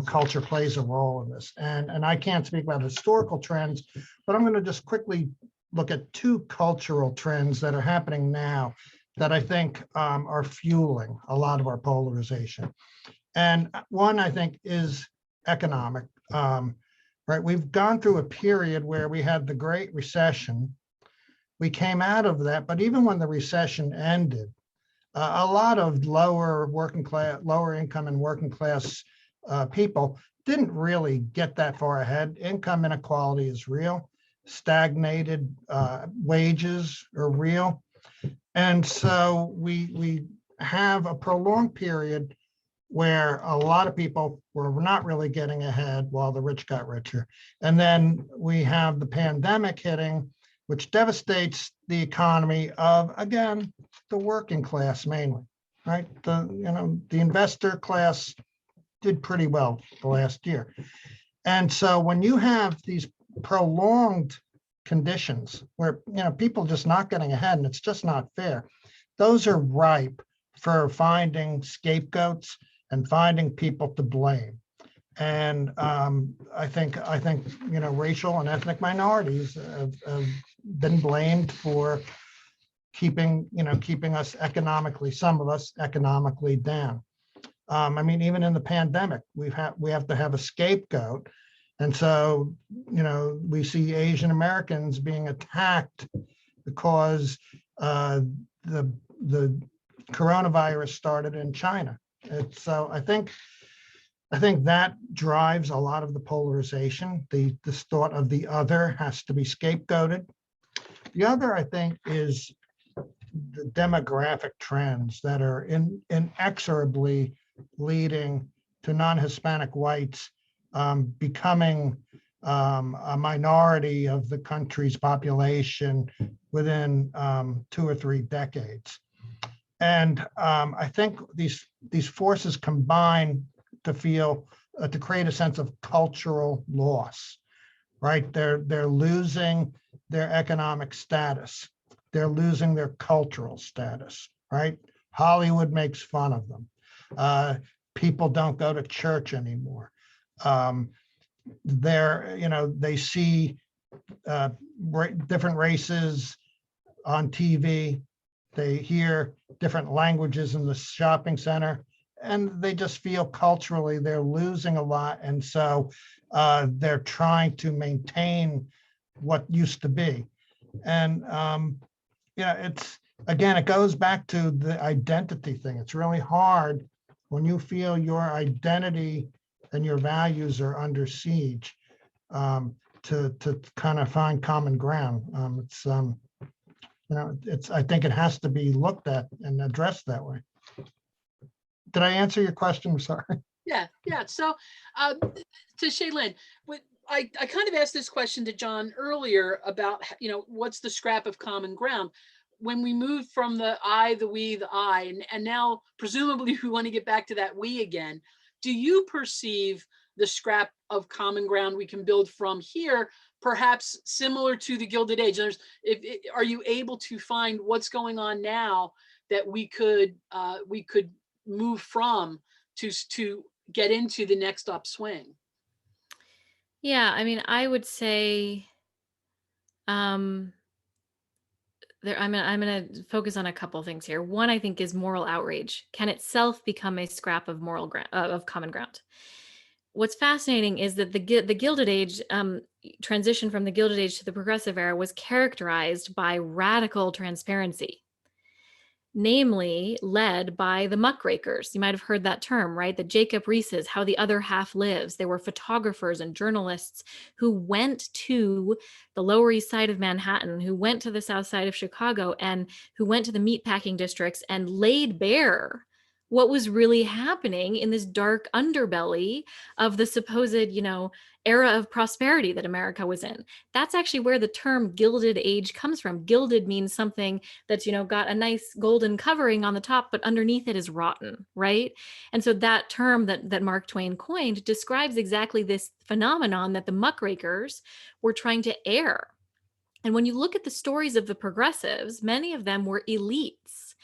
culture plays a role in this. And I can't speak about historical trends, but I'm going to just quickly look at 2 cultural trends that are happening now that I think are fueling a lot of our polarization. And one, I think, is economic. Right? We've gone through a period where we had the Great Recession. We came out of that, but even when the recession ended, a lot of lower income and working class people didn't really get that far ahead. Income inequality is real. Stagnated wages are real. And so we have a prolonged period where a lot of people were not really getting ahead while the rich got richer. And then we have the pandemic hitting, which devastates the economy of, again, the working class mainly, right? The investor class did pretty well the last year. And so when you have these prolonged conditions where, people just not getting ahead and it's just not fair, those are ripe for finding scapegoats and finding people to blame. And I think racial and ethnic minorities have been blamed for keeping us economically, some of us economically down. I mean, even in the pandemic, we have to have a scapegoat. And so, we see Asian Americans being attacked because the coronavirus started in China. So I think that drives a lot of the polarization. This thought of the other has to be scapegoated. The other, I think, is the demographic trends that are inexorably leading to non-Hispanic whites becoming a minority of the country's population within 2 or 3 decades. And I think these forces combine to create a sense of cultural loss, right? They're losing their economic status. They're losing their cultural status, right? Hollywood makes fun of them. People don't go to church anymore. They see different races on TV. They hear different languages in the shopping center, and they just feel culturally they're losing a lot. And so they're trying to maintain what used to be. And it goes back to the identity thing. It's really hard when you feel your identity and your values are under siege to kind of find common ground. I think it has to be looked at and addressed that way. Did I answer your question? I'm sorry. Yeah. So to Shaylyn, I kind of asked this question to John earlier about, what's the scrap of common ground? When we moved from the I, the we, the I, and now presumably we want to get back to that we again, do you perceive the scrap of common ground we can build from here perhaps similar to the Gilded Age? Are you able to find what's going on now that we could move from to get into the next upswing? Yeah, I mean, I would say I'm going to focus on a couple things here. One, I think, is moral outrage can itself become a scrap of moral ground, of common ground. What's fascinating is that the Gilded Age transition from the Gilded Age to the Progressive Era was characterized by radical transparency, namely led by the muckrakers. You might have heard that term, right? The Jacob Riis's, How the Other Half Lives. They were photographers and journalists who went to the Lower East Side of Manhattan, who went to the South Side of Chicago, and who went to the meatpacking districts and laid bare what was really happening in this dark underbelly of the supposed, era of prosperity that America was in. That's actually where the term Gilded Age comes from. Gilded means something that's, got a nice golden covering on the top, but underneath it is rotten, right? And so that term that Mark Twain coined describes exactly this phenomenon that the muckrakers were trying to air. And when you look at the stories of the progressives, many of them were elites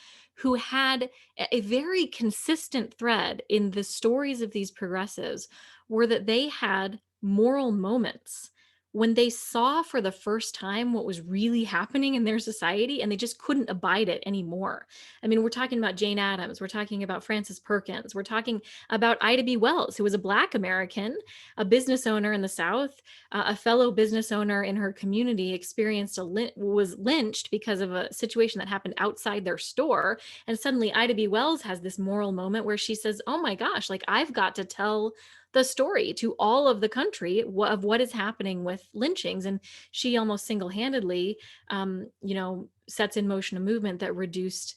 who had a very consistent thread in the stories of these progressives were that they had moral moments when they saw for the first time what was really happening in their society, and they just couldn't abide it anymore. I mean, we're talking about Jane Addams, we're talking about Frances Perkins, we're talking about Ida B. Wells, who was a Black American, a business owner in the South, a fellow business owner in her community was lynched because of a situation that happened outside their store. And suddenly Ida B. Wells has this moral moment where she says, oh my gosh, like I've got to tell the story to all of the country of what is happening with lynchings. And she almost single-handedly, sets in motion a movement that reduced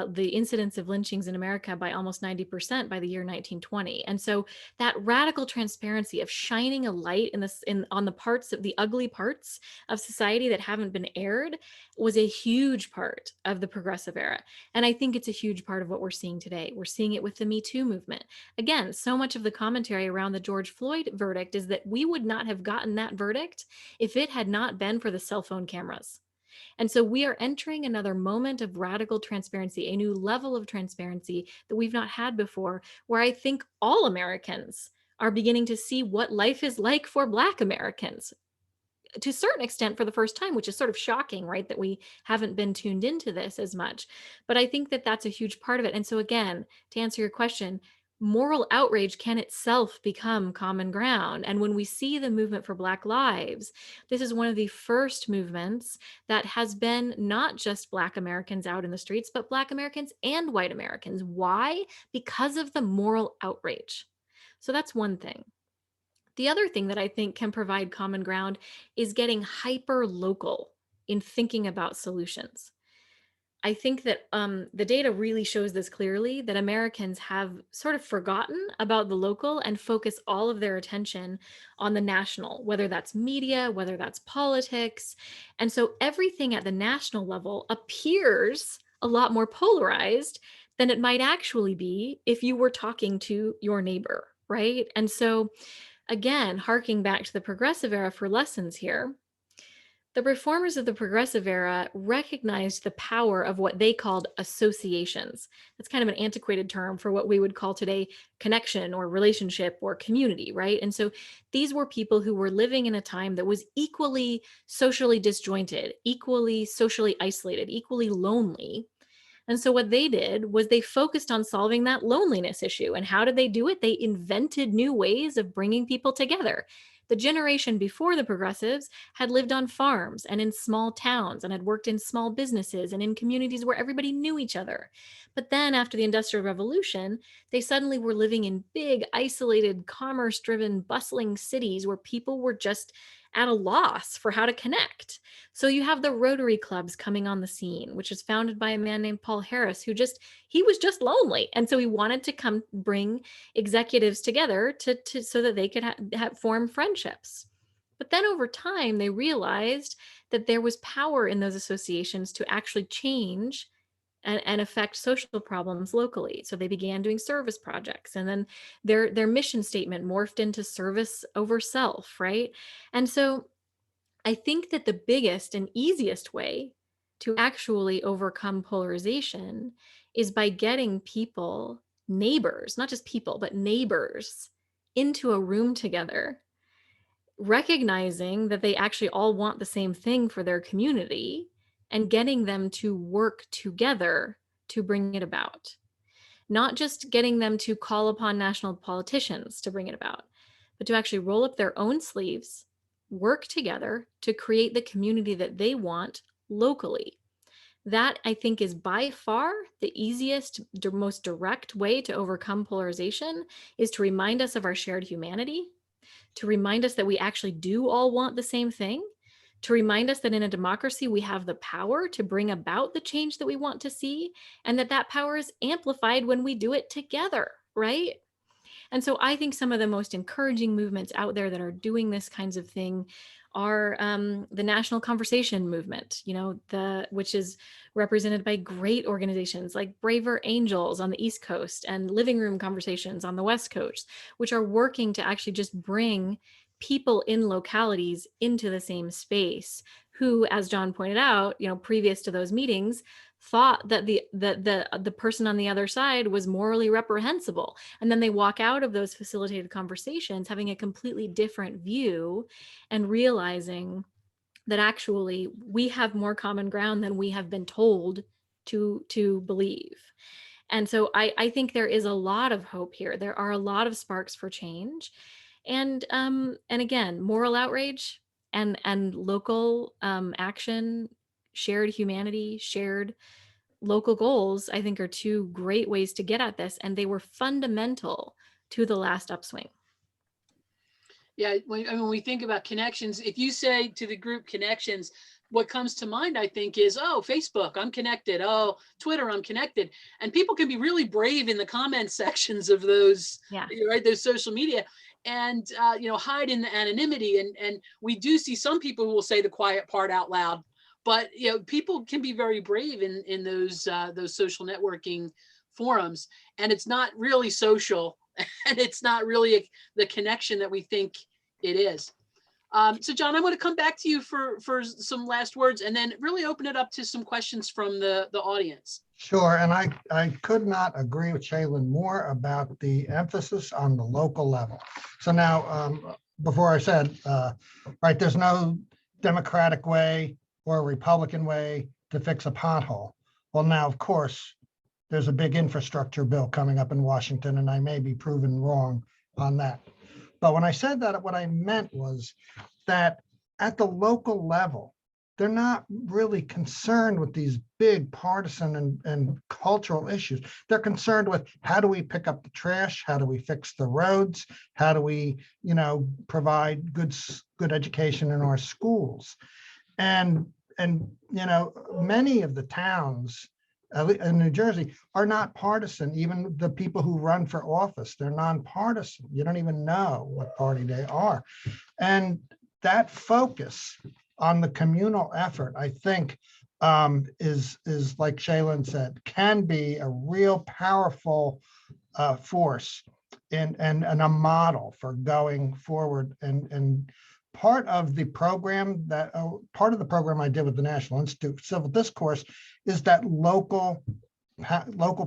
the incidence of lynchings in America by almost 90% by the year 1920. And so that radical transparency of shining a light on the parts of the ugly parts of society that haven't been aired was a huge part of the progressive era. And I think it's a huge part of what we're seeing today. We're seeing it with the Me Too movement. Again, so much of the commentary around the George Floyd verdict is that we would not have gotten that verdict if it had not been for the cell phone cameras. And so we are entering another moment of radical transparency, a new level of transparency that we've not had before, where I think all Americans are beginning to see what life is like for Black Americans to a certain extent for the first time, which is sort of shocking, right? That we haven't been tuned into this as much. But I think that that's a huge part of it. And so again, to answer your question, moral outrage can itself become common ground. And when we see the movement for Black lives, this is one of the first movements that has been not just Black Americans out in the streets, but Black Americans and white Americans. Why? Because of the moral outrage. So that's one thing. The other thing that I think can provide common ground is getting hyper local in thinking about solutions. I think that the data really shows this clearly, that Americans have sort of forgotten about the local and focus all of their attention on the national, whether that's media, whether that's politics. And so everything at the national level appears a lot more polarized than it might actually be if you were talking to your neighbor, right? And so again, harking back to the progressive era for lessons here, the reformers of the progressive era recognized the power of what they called associations. That's kind of an antiquated term for what we would call today connection or relationship or community, right? And so these were people who were living in a time that was equally socially disjointed, equally socially isolated, equally lonely. And so what they did was they focused on solving that loneliness issue. And how did they do it? They invented new ways of bringing people together. The generation before the progressives had lived on farms and in small towns and had worked in small businesses and in communities where everybody knew each other. But then after the Industrial Revolution, they suddenly were living in big, isolated, commerce-driven, bustling cities where people were just at a loss for how to connect. So you have the Rotary clubs coming on the scene, which is founded by a man named Paul Harris, he was just lonely. And so he wanted to come bring executives together so that they could form friendships. But then over time, they realized that there was power in those associations to actually change and affect social problems locally. So they began doing service projects, and then their mission statement morphed into service over self, right? And so I think that the biggest and easiest way to actually overcome polarization is by getting people, neighbors, not just people, but neighbors, into a room together, recognizing that they actually all want the same thing for their community, and getting them to work together to bring it about. Not just getting them to call upon national politicians to bring it about, but to actually roll up their own sleeves, work together to create the community that they want locally. That, I think, is by far the easiest, most direct way to overcome polarization, is to remind us of our shared humanity, to remind us that we actually do all want the same thing, to remind us that in a democracy, we have the power to bring about the change that we want to see, and that that power is amplified when we do it together, right? And so I think some of the most encouraging movements out there that are doing this kinds of thing are the National Conversation Movement, which is represented by great organizations like Braver Angels on the East Coast and Living Room Conversations on the West Coast, which are working to actually just bring people in localities into the same space, who, as John pointed out, previous to those meetings, thought that the person on the other side was morally reprehensible. And then they walk out of those facilitated conversations having a completely different view and realizing that actually we have more common ground than we have been told to believe. And so I think there is a lot of hope here. There are a lot of sparks for change. And again, moral outrage and local action, shared humanity, shared local goals, I think, are two great ways to get at this. And they were fundamental to the last upswing. Yeah, when we think about connections, if you say to the group connections, what comes to mind, I think, is, oh, Facebook, I'm connected. Oh, Twitter, I'm connected. And people can be really brave in the comment sections of those, right, those social media, and hide in the anonymity. And we do see some people who will say the quiet part out loud. But people can be very brave in those social networking forums, and it's not really social, and it's not really the connection that we think it is. So, John, I want to come back to you for some last words, and then really open it up to some questions from the audience. Sure, and I could not agree with Shaylyn more about the emphasis on the local level. So now, before I said, right, there's no democratic way or a Republican way to fix a pothole. Well, now, of course, there's a big infrastructure bill coming up in Washington, and I may be proven wrong on that. But when I said that, what I meant was that at the local level, they're not really concerned with these big partisan and cultural issues. They're concerned with, how do we pick up the trash? How do we fix the roads? How do we, provide good education in our schools? And many of the towns in New Jersey are not partisan. Even the people who run for office, they're nonpartisan. You don't even know what party they are. And that focus on the communal effort, I think, is like Shaylyn said, can be a real powerful force and a model for going forward. And part of the program I did with the National Institute for Civil Discourse is that local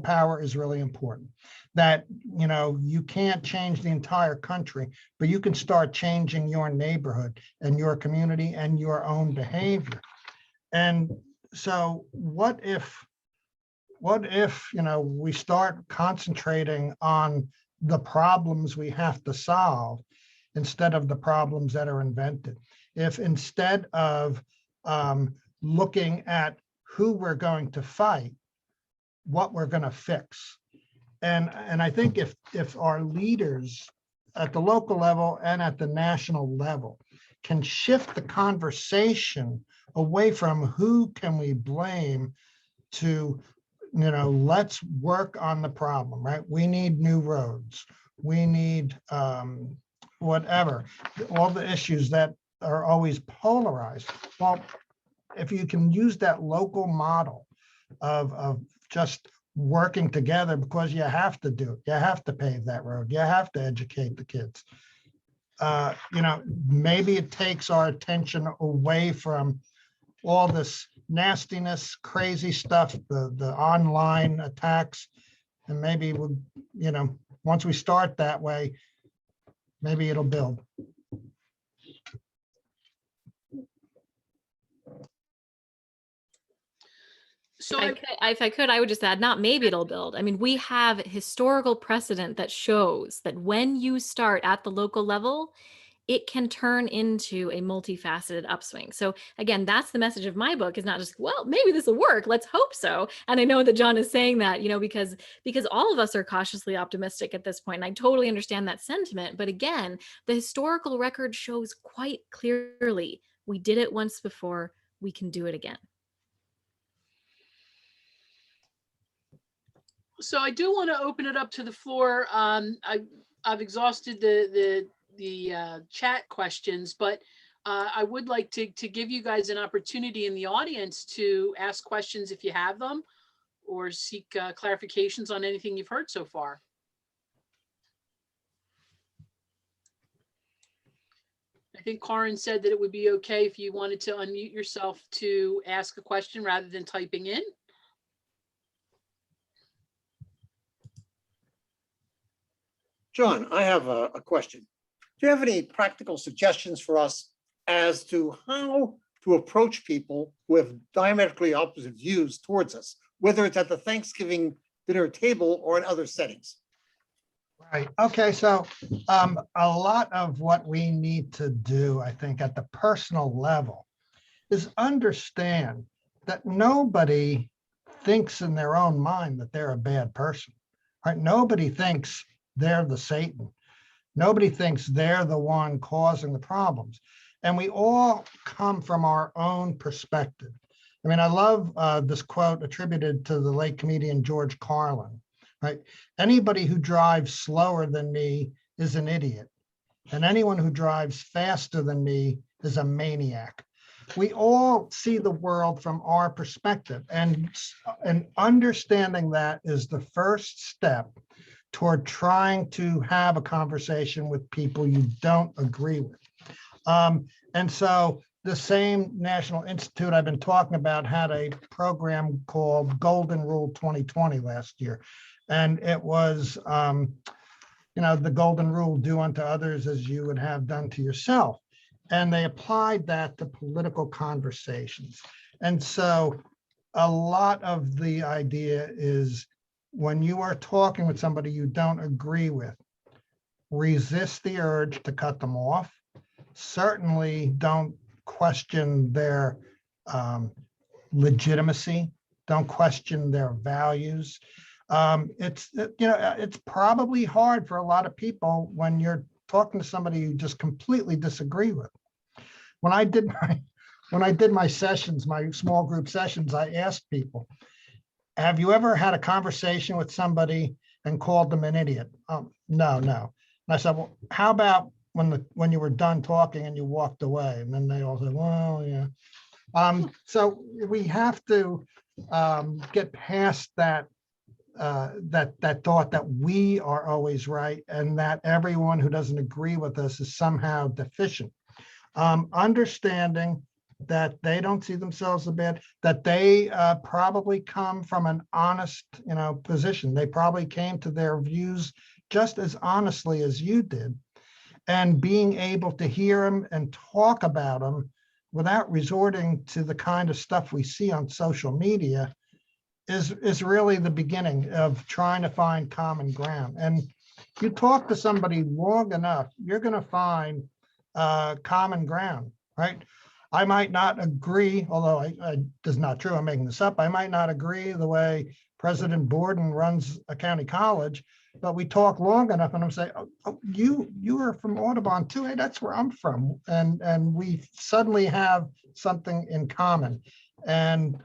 power is really important. That, you can't change the entire country, but you can start changing your neighborhood and your community and your own behavior. And so what if we start concentrating on the problems we have to solve instead of the problems that are invented? If instead of looking at who we're going to fight, what we're going to fix. And I think if our leaders at the local level and at the national level can shift the conversation away from who can we blame to, let's work on the problem, right? We need new roads. We need whatever, all the issues that are always polarized. Well, if you can use that local model of just working together, because you have to do it. You have to pave that road. You have to educate the kids. maybe it takes our attention away from all this nastiness, crazy stuff, the online attacks. And maybe we'll, once we start that way, maybe it'll build. So If I could, I would just add, not maybe it'll build. I mean, we have historical precedent that shows that when you start at the local level, it can turn into a multifaceted upswing. So again, that's the message of my book, is not just, well, maybe this will work, let's hope so. And I know that John is saying that, because all of us are cautiously optimistic at this point. And I totally understand that sentiment. But again, the historical record shows quite clearly, we did it once before, we can do it again. So I do want to open it up to the floor. I've exhausted the chat questions, but I would like to give you guys an opportunity in the audience to ask questions if you have them, or seek clarifications on anything you've heard so far. I think Carin said that it would be okay if you wanted to unmute yourself to ask a question rather than typing in. John, I have a question. Do you have any practical suggestions for us as to how to approach people who have diametrically opposite views towards us, whether it's at the Thanksgiving dinner table or in other settings? Right. Okay. So a lot of what we need to do, I think, at the personal level is understand that nobody thinks in their own mind that they're a bad person. Right? Nobody thinks they're the Satan. Nobody thinks they're the one causing the problems. And we all come from our own perspective. I mean, I love this quote attributed to the late comedian George Carlin, right? Anybody who drives slower than me is an idiot. And anyone who drives faster than me is a maniac. We all see the world from our perspective, and understanding that is the first step toward trying to have a conversation with people you don't agree with. And so the same National Institute I've been talking about had a program called Golden Rule 2020 last year. And it was, the Golden Rule, do unto others as you would have done to yourself. And they applied that to political conversations. And so a lot of the idea is, when you are talking with somebody you don't agree with, resist the urge to cut them off. Certainly don't question their legitimacy. Don't question their values. It's probably hard for a lot of people when you're talking to somebody you just completely disagree with. When I did my sessions, my small group sessions, I asked people, have you ever had a conversation with somebody and called them an idiot? No. And I said, well, how about when you were done talking and you walked away? And then they all said, well, yeah. So we have to get past that thought that we are always right and that everyone who doesn't agree with us is somehow deficient. Understanding that they don't see themselves as bad, that they probably come from an honest, position. They probably came to their views just as honestly as you did. And being able to hear them and talk about them without resorting to the kind of stuff we see on social media is really the beginning of trying to find common ground. And you talk to somebody long enough, you're going to find common ground, right? I might not agree, although this is not true, I'm making this up. I might not agree the way President Borden runs a county college, but we talk long enough and I'm saying, oh, you are from Audubon too. Hey, that's where I'm from. And we suddenly have something in common. And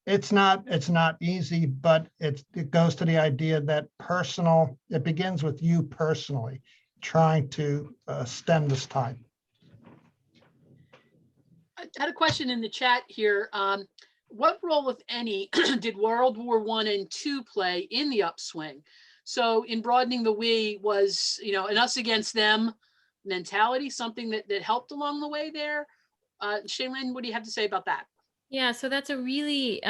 it's not easy, but it goes to the idea that it begins with you personally trying to stem this tide. I had a question in the chat here. What role, if any, did World War I and II play in the upswing? So in broadening the we was, an us against them mentality something that helped along the way there? Shaylyn, what do you have to say about that? Yeah, so that's a really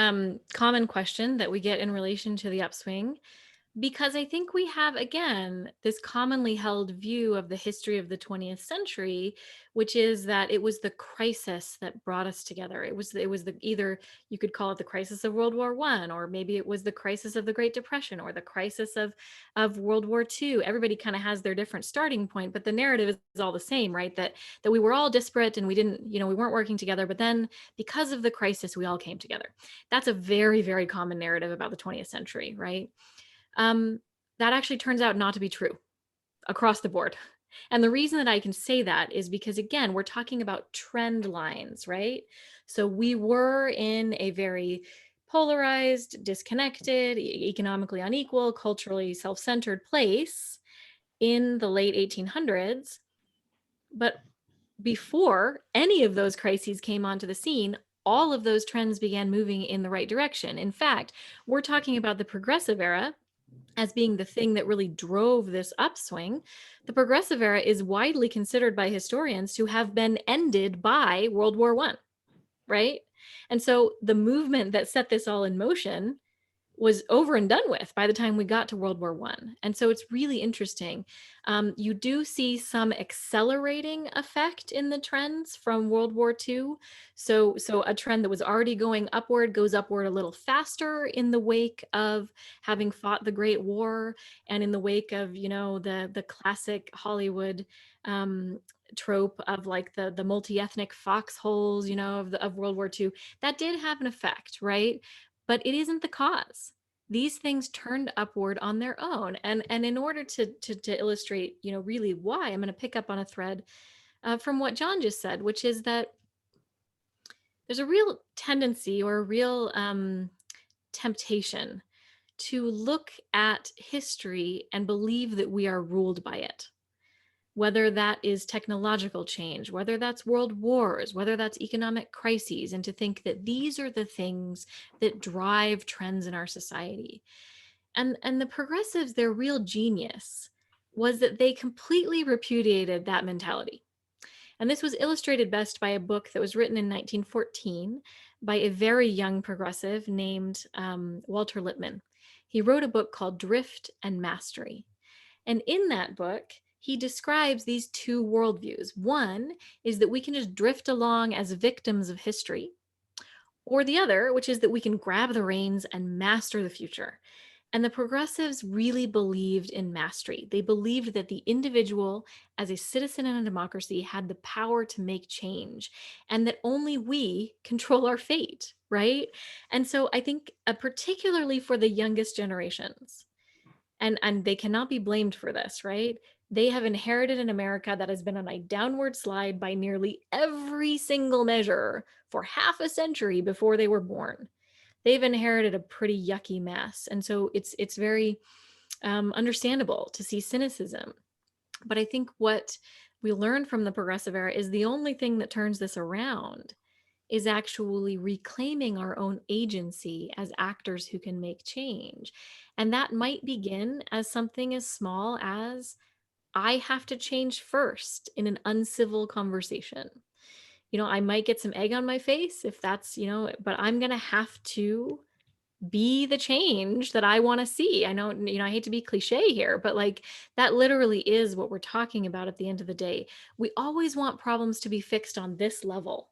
common question that we get in relation to the upswing, because I think we have, again, this commonly held view of the history of the 20th century, which is that it was the crisis that brought us together. It was the either you could call it the crisis of World War I, or maybe it was the crisis of the Great Depression, or the crisis of World War II. Everybody kind of has their different starting point, but the narrative is all the same, right? That we were all disparate and we didn't, we weren't working together, but then because of the crisis, we all came together. That's a very, very common narrative about the 20th century, right? That actually turns out not to be true across the board. And the reason that I can say that is because, again, we're talking about trend lines, right? So we were in a very polarized, disconnected, economically unequal, culturally self-centered place in the late 1800s. But before any of those crises came onto the scene, all of those trends began moving in the right direction. In fact, we're talking about the progressive era as being the thing that really drove this upswing. The progressive era is widely considered by historians to have been ended by World War I, right? And so the movement that set this all in motion was over and done with by the time we got to World War I. And so it's really interesting. You do see some accelerating effect in the trends from World War II. So a trend that was already going upward goes upward a little faster in the wake of having fought the Great War, and in the wake of, the classic Hollywood trope of like the multi-ethnic foxholes, of World War II. That did have an effect, right? But it isn't the cause. These things turned upward on their own. And in order to illustrate, really why, I'm going to pick up on a thread from what John just said, which is that there's a real tendency or a real temptation to look at history and believe that we are ruled by it. Whether that is technological change, whether that's world wars, whether that's economic crises, and to think that these are the things that drive trends in our society. And the progressives, their real genius was that they completely repudiated that mentality. And this was illustrated best by a book that was written in 1914 by a very young progressive named Walter Lippmann. He wrote a book called Drift and Mastery. And in that book, he describes these two worldviews. One is that we can just drift along as victims of history, or the other, which is that we can grab the reins and master the future. And the progressives really believed in mastery. They believed that the individual, as a citizen in a democracy, had the power to make change, and that only we control our fate, right? And so I think particularly for the youngest generations, and they cannot be blamed for this, right? They have inherited an America that has been on a downward slide by nearly every single measure for half a century before they were born. They've inherited a pretty yucky mess. And so it's very understandable to see cynicism. But I think what we learned from the progressive era is the only thing that turns this around is actually reclaiming our own agency as actors who can make change. And that might begin as something as small as, I have to change first in an uncivil conversation. I might get some egg on my face if that's, but I'm going to have to be the change that I want to see. I know, I hate to be cliche here, but like that literally is what we're talking about at the end of the day. We always want problems to be fixed on this level,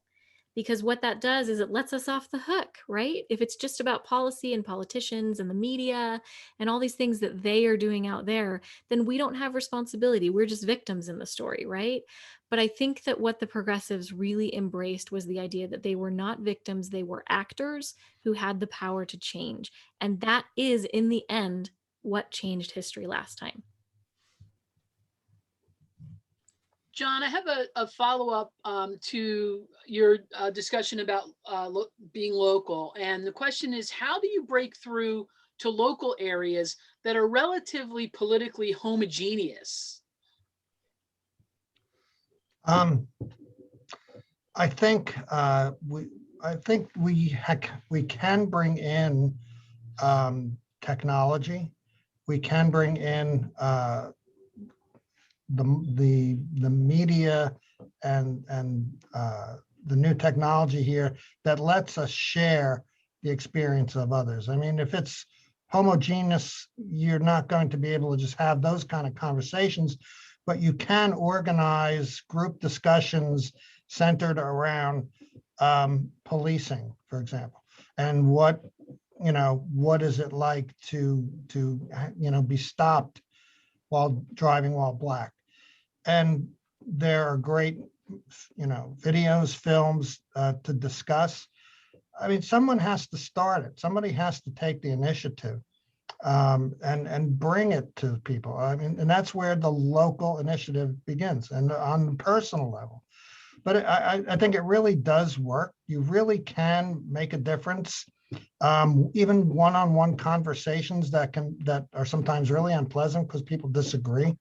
because what that does is it lets us off the hook, right? If it's just about policy and politicians and the media and all these things that they are doing out there, then we don't have responsibility. We're just victims in the story, right? But I think that what the progressives really embraced was the idea that they were not victims, they were actors who had the power to change. And that is, in the end, what changed history last time. John, I have a follow-up to your discussion about being local. And the question is, how do you break through to local areas that are relatively politically homogeneous? I think we can bring in technology. We can bring in the media and the new technology here that lets us share the experience of others. I mean, if it's homogeneous, you're not going to be able to just have those kind of conversations, but you can organize group discussions centered around policing, for example, and what is it like to be stopped while driving while black. And there are great videos, films to discuss. I mean, someone has to start it. Somebody has to take the initiative and bring it to people. I mean, and that's where the local initiative begins, and on the personal level. But I think it really does work. You really can make a difference. Even one-on-one conversations that are sometimes really unpleasant because people disagree.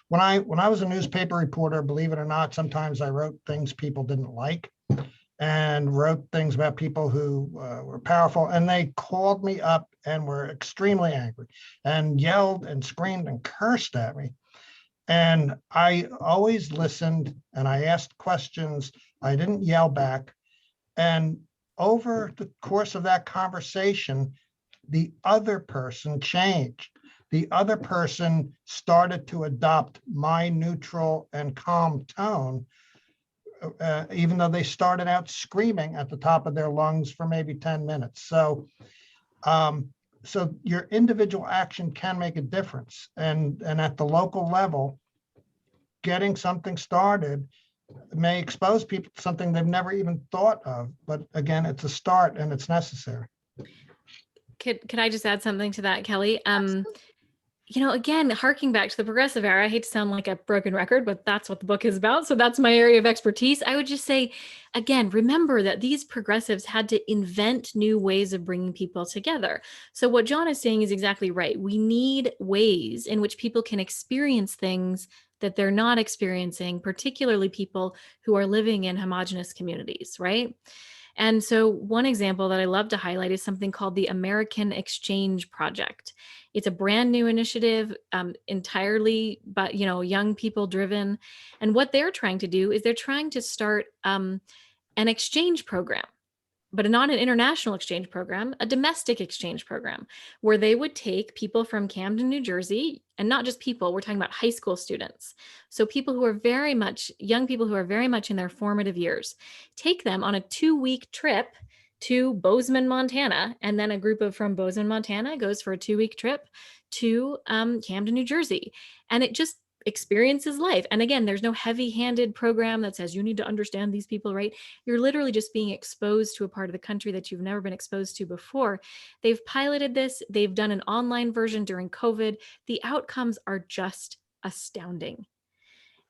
When I was a newspaper reporter, believe it or not, sometimes I wrote things people didn't like, and wrote things about people who were powerful, and they called me up and were extremely angry and yelled and screamed and cursed at me. And I always listened and I asked questions. I didn't yell back. And over the course of that conversation, the other person changed. The other person started to adopt my neutral and calm tone, even though they started out screaming at the top of their lungs for maybe 10 minutes. So your individual action can make a difference. And at the local level, getting something started may expose people to something they've never even thought of. But again, it's a start and it's necessary. Could I just add something to that, Kelly? Again, harking back to the progressive era, I hate to sound like a broken record, but that's what the book is about. So that's my area of expertise. I would just say, again, remember that these progressives had to invent new ways of bringing people together. So what John is saying is exactly right. We need ways in which people can experience things that they're not experiencing, particularly people who are living in homogenous communities, right? And so one example that I love to highlight is something called the American Exchange Project. It's a brand new initiative, entirely, but young people driven. And what they're trying to do is they're trying to start an exchange program, but not an international exchange program, a domestic exchange program, where they would take people from Camden, New Jersey, and not just people, we're talking about high school students. So people who are young people who are very much in their formative years, take them on a 2-week trip to Bozeman, Montana, and then a group from Bozeman, Montana goes for a 2-week trip to Camden, New Jersey. And it just experiences life. And again, there's no heavy-handed program that says you need to understand these people, right? You're literally just being exposed to a part of the country that you've never been exposed to before. They've piloted this. They've done an online version during COVID. The outcomes are just astounding.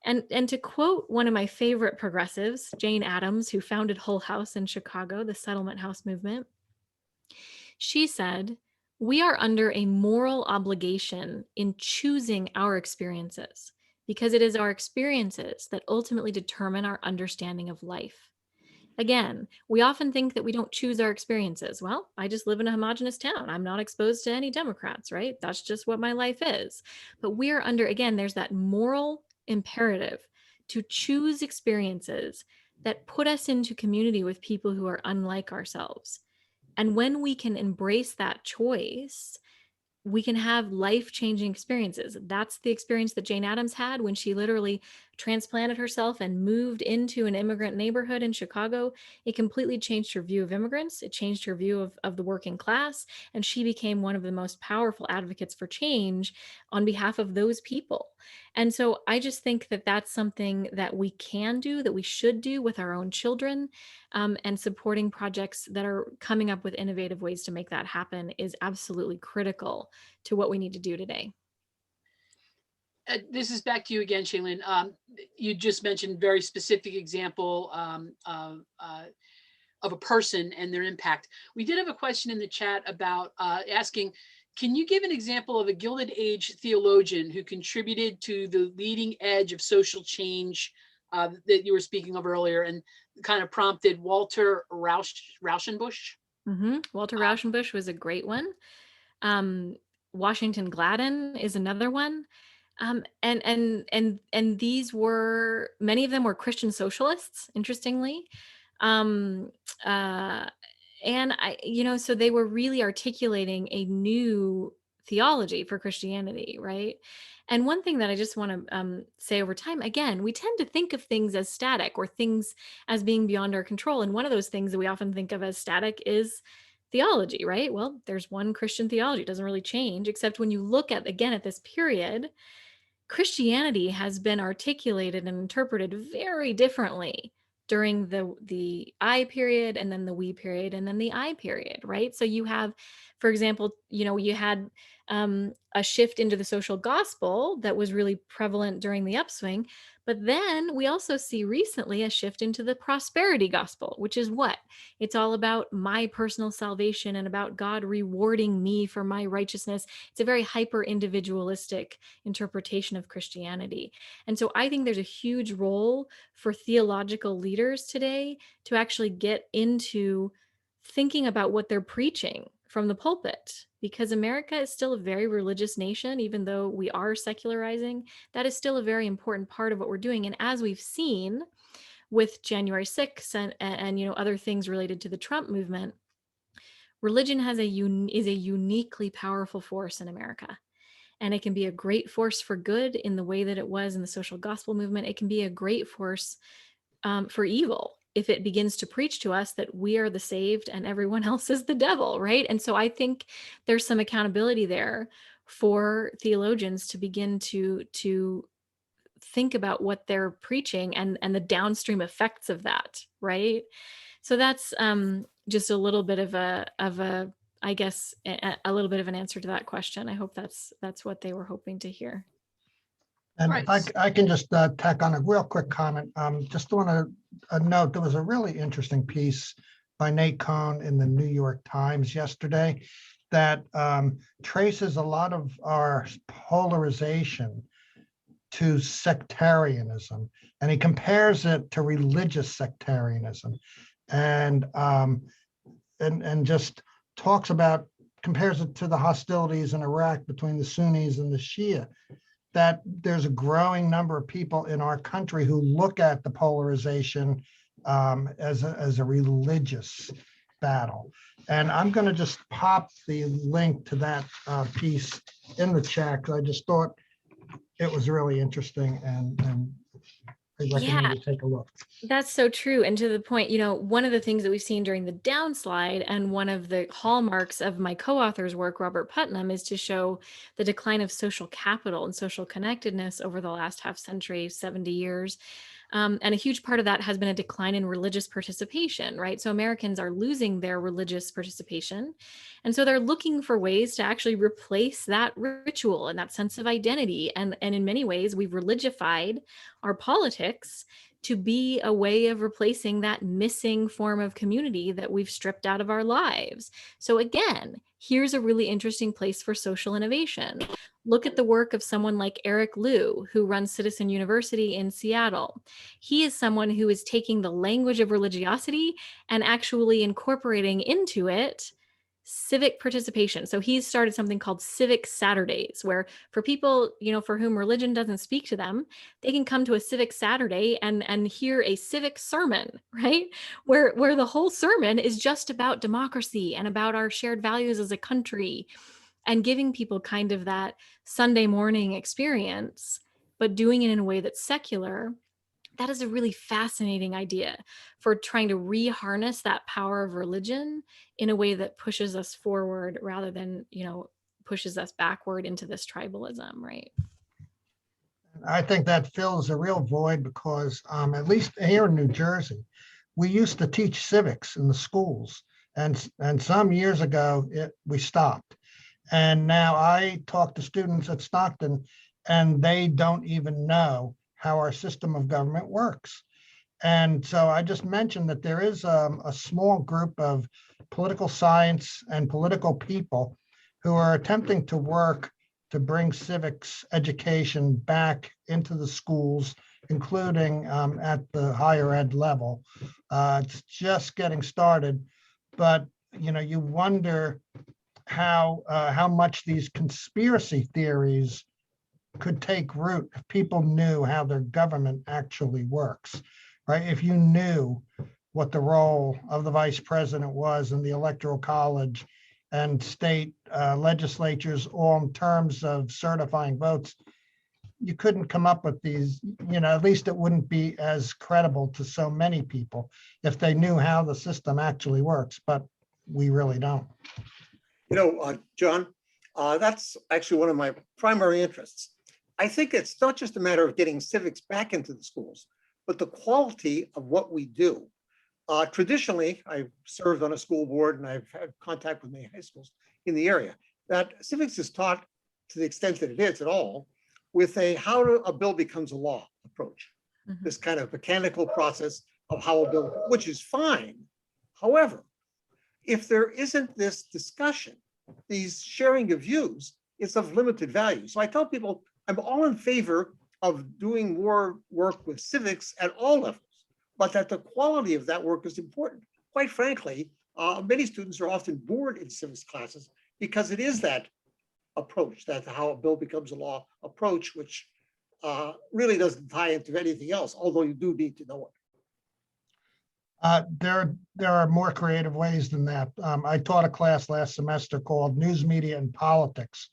And to quote one of my favorite progressives, Jane Addams, who founded Hull House in Chicago, the settlement house movement, she said, "We are under a moral obligation in choosing our experiences, because it is our experiences that ultimately determine our understanding of life." Again, we often think that we don't choose our experiences. Well, I just live in a homogenous town. I'm not exposed to any Democrats, right? That's just what my life is. But we're under, again, there's that moral imperative to choose experiences that put us into community with people who are unlike ourselves. And when we can embrace that choice, we can have life-changing experiences. That's the experience that Jane Addams had when she literally transplanted herself and moved into an immigrant neighborhood in Chicago. It completely changed her view of immigrants. It changed her view of the working class. And she became one of the most powerful advocates for change on behalf of those people. And so I just think that that's something that we can do, that we should do with our own children, and supporting projects that are coming up with innovative ways to make that happen is absolutely critical to what we need to do today. This is back to you again, Shaylyn. You just mentioned very specific example of a person and their impact. We did have a question in the chat about asking, can you give an example of a Gilded Age theologian who contributed to the leading edge of social change that you were speaking of earlier, and kind of prompted Walter Rauschenbusch? Walter Rauschenbusch was a great one. Washington Gladden is another one. And these were, many of them were Christian socialists, interestingly. Um, uh, so they were really articulating a new theology for Christianity, right? And one thing that I just want to say over time, again, we tend to think of things as static or things as being beyond our control. And one of those things that we often think of as static is theology, right? Well, there's one Christian theology, it doesn't really change, except when you look at, again, at this period, Christianity has been articulated and interpreted very differently during the I period, and then the we period, and then the I period, right? So you have, for example, you had a shift into the social gospel that was really prevalent during the upswing. But then we also see recently a shift into the prosperity gospel, which is what? It's all about my personal salvation and about God rewarding me for my righteousness. It's a very hyper individualistic interpretation of Christianity. And so I think there's a huge role for theological leaders today to actually get into thinking about what they're preaching from the pulpit, because America is still a very religious nation. Even though we are secularizing, that is still a very important part of what we're doing. And as we've seen with January 6th and other things related to the Trump movement, religion is a uniquely powerful force in America. And it can be a great force for good in the way that it was in the social gospel movement. It can be a great force for evil if it begins to preach to us that we are the saved and everyone else is the devil, right? And so I think there's some accountability there for theologians to begin to think about what they're preaching and the downstream effects of that, right? So that's just a little bit of a I guess a little bit of an answer to that question. I hope that's what they were hoping to hear. And Right. if I can just tack on a real quick comment, just want to note, there was a really interesting piece by Nate Cohn in the New York Times yesterday that traces a lot of our polarization to sectarianism, and he compares it to religious sectarianism, and just talks about, compares it to the hostilities in Iraq between the Sunnis and the Shia, that there's a growing number of people in our country who look at the polarization as a religious battle. And I'm going to just pop the link to that piece in the chat, because I just thought it was really interesting, and I recommend you take a look. That's so true. And to the point, one of the things that we've seen during the downslide, and one of the hallmarks of my co-author's work, Robert Putnam, is to show the decline of social capital and social connectedness over the last half century, 70 years. And a huge part of that has been a decline in religious participation, right? So Americans are losing their religious participation. And so they're looking for ways to actually replace that ritual and that sense of identity. And in many ways, we've religified our politics to be a way of replacing that missing form of community that we've stripped out of our lives. So again, here's a really interesting place for social innovation. Look at the work of someone like Eric Liu, who runs Citizen University in Seattle. He is someone who is taking the language of religiosity and actually incorporating into it civic participation. So he's started something called Civic Saturdays, where for people, for whom religion doesn't speak to them, they can come to a Civic Saturday and hear a civic sermon, right? Where the whole sermon is just about democracy and about our shared values as a country, and giving people kind of that Sunday morning experience, but doing it in a way that's secular. That is a really fascinating idea for trying to reharness that power of religion in a way that pushes us forward rather than, pushes us backward into this tribalism, right? I think that fills a real void, because at least here in New Jersey, we used to teach civics in the schools, and some years ago we stopped. And now I talk to students at Stockton, and they don't even know how our system of government works. And so I just mentioned that there is a small group of political science and political people who are attempting to work to bring civics education back into the schools, including at the higher ed level. It's just getting started, but you wonder how much these conspiracy theories could take root if people knew how their government actually works, right? If you knew what the role of the vice president was in the Electoral College and state legislatures, all in terms of certifying votes, you couldn't come up with these, at least it wouldn't be as credible to so many people if they knew how the system actually works, but we really don't. John, that's actually one of my primary interests. I think it's not just a matter of getting civics back into the schools, but the quality of what we do. Traditionally, I've served on a school board and I've had contact with many high schools in the area, that civics is taught, to the extent that it is at all, with a a bill becomes a law approach. Mhm. This kind of mechanical process of how a bill, which is fine. However, if there isn't this discussion, these sharing of views, it's of limited value. So I tell people I'm all in favor of doing more work with civics at all levels, but that the quality of that work is important. Quite frankly, many students are often bored in civics classes because it is that approach, that how a bill becomes a law approach, which really doesn't tie into anything else, although you do need to know it. There are more creative ways than that. I taught a class last semester called News, Media, and Politics,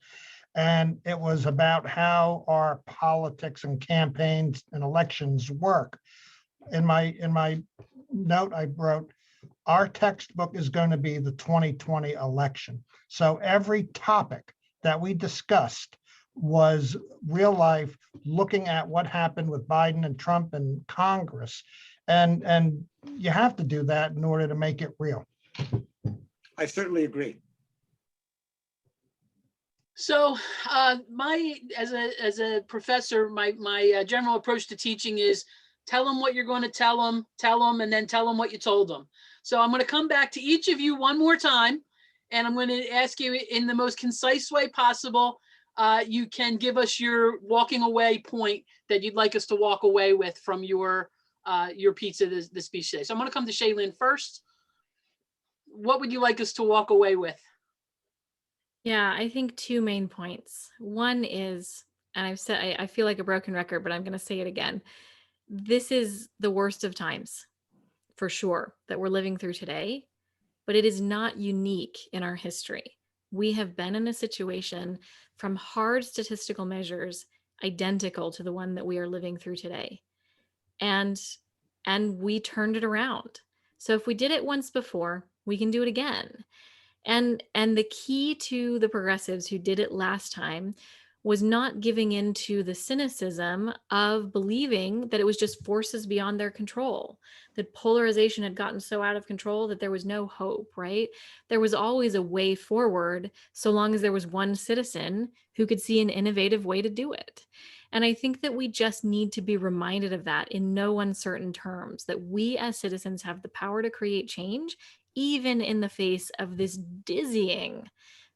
and it was about how our politics and campaigns and elections work. In my note, I wrote, our textbook is going to be the 2020 election. So every topic that we discussed was real life, looking at what happened with Biden and Trump and Congress. And you have to do that in order to make it real. I certainly agree. So as a professor, my general approach to teaching is tell them what you're going to tell them, and then tell them what you told them. So I'm going to come back to each of you one more time, and I'm going to ask you in the most concise way possible. You can give us your walking away point that you'd like us to walk away with from your piece of the speech today. So I'm going to come to Shaylyn first. What would you like us to walk away with? Yeah, I think two main points. One is, and I've said, I feel like a broken record, but I'm going to say it again. This is the worst of times, for sure, that we're living through today, but it is not unique in our history. We have been in a situation from hard statistical measures identical to the one that we are living through today. And we turned it around. So if we did it once before, we can do it again. And the key to the progressives who did it last time was not giving into the cynicism of believing that it was just forces beyond their control, that polarization had gotten so out of control that there was no hope, right? There was always a way forward, so long as there was one citizen who could see an innovative way to do it. And I think that we just need to be reminded of that in no uncertain terms, that we as citizens have the power to create change, even in the face of this dizzying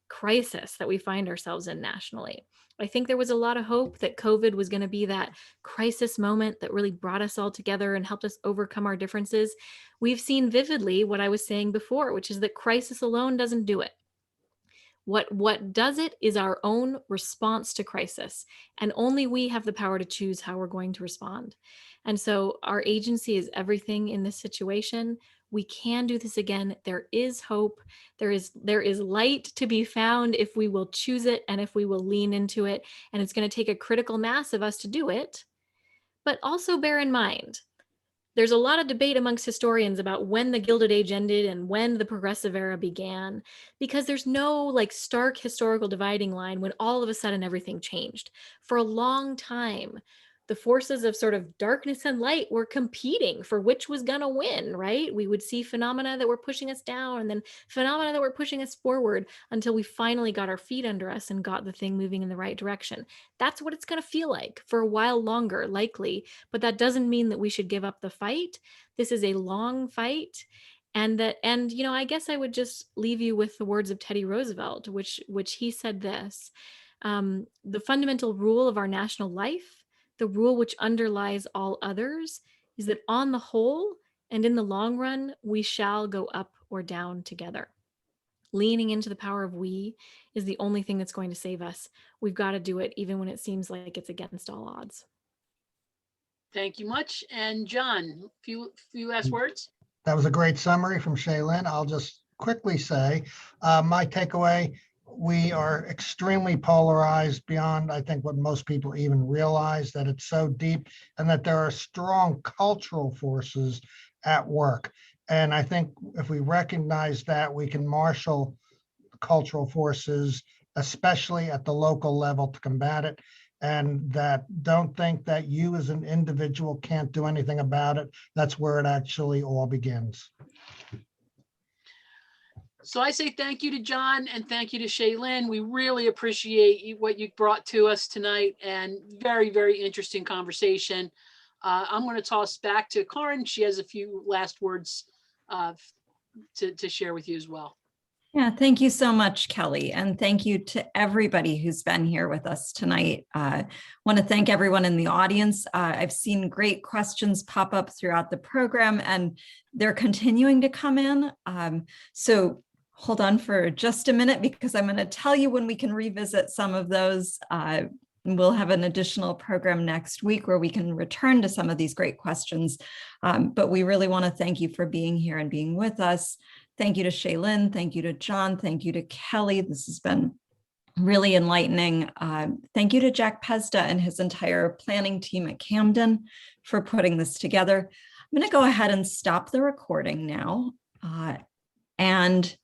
crisis that we find ourselves in nationally. I think there was a lot of hope that COVID was going to be that crisis moment that really brought us all together and helped us overcome our differences. We've seen vividly what I was saying before, which is that crisis alone doesn't do it. What does it is our own response to crisis, and only we have the power to choose how we're going to respond. And so our agency is everything in this situation. We can do this again. There is hope. There is light to be found if we will choose it and if we will lean into it. And it's going to take a critical mass of us to do it. But also bear in mind, there's a lot of debate amongst historians about when the Gilded Age ended and when the progressive era began, because there's no like stark historical dividing line when all of a sudden everything changed. For a long time, the forces of sort of darkness and light were competing for which was going to win, right? We would see phenomena that were pushing us down and then phenomena that were pushing us forward until we finally got our feet under us and got the thing moving in the right direction. That's what it's going to feel like for a while longer, likely, but that doesn't mean that we should give up the fight. This is a long fight. And I guess I would just leave you with the words of Teddy Roosevelt, which he said this, the fundamental rule of our national life, the rule which underlies all others, is that on the whole and in the long run, we shall go up or down together. leaning into the power of we is the only thing that's going to save us. We've got to do it even when it seems like it's against all odds. Thank you much. And John, few last words. That was a great summary from Shaylyn. I'll just quickly say, my takeaway, we are extremely polarized beyond, I think, what most people even realize, that it's so deep and that there are strong cultural forces at work. And I think if we recognize that, we can marshal cultural forces, especially at the local level, to combat it. And that don't think that you as an individual can't do anything about it. That's where it actually all begins. So I say thank you to John and thank you to Shaylyn. We really appreciate what you brought to us tonight, and very, very interesting conversation. I'm going to toss back to Carin. She has a few last words to share with you as well. Yeah, thank you so much, Kelly. And thank you to everybody who's been here with us tonight. I want to thank everyone in the audience. I've seen great questions pop up throughout the program, and they're continuing to come in. So hold on for just a minute, because I'm going to tell you when we can revisit some of those. We'll have an additional program next week where we can return to some of these great questions. But we really want to thank you for being here and being with us. Thank you to Shaylyn. Thank you to John. Thank you to Kelly. This has been really enlightening. Thank you to Jack Pezda and his entire planning team at Camden for putting this together. I'm going to go ahead and stop the recording now. And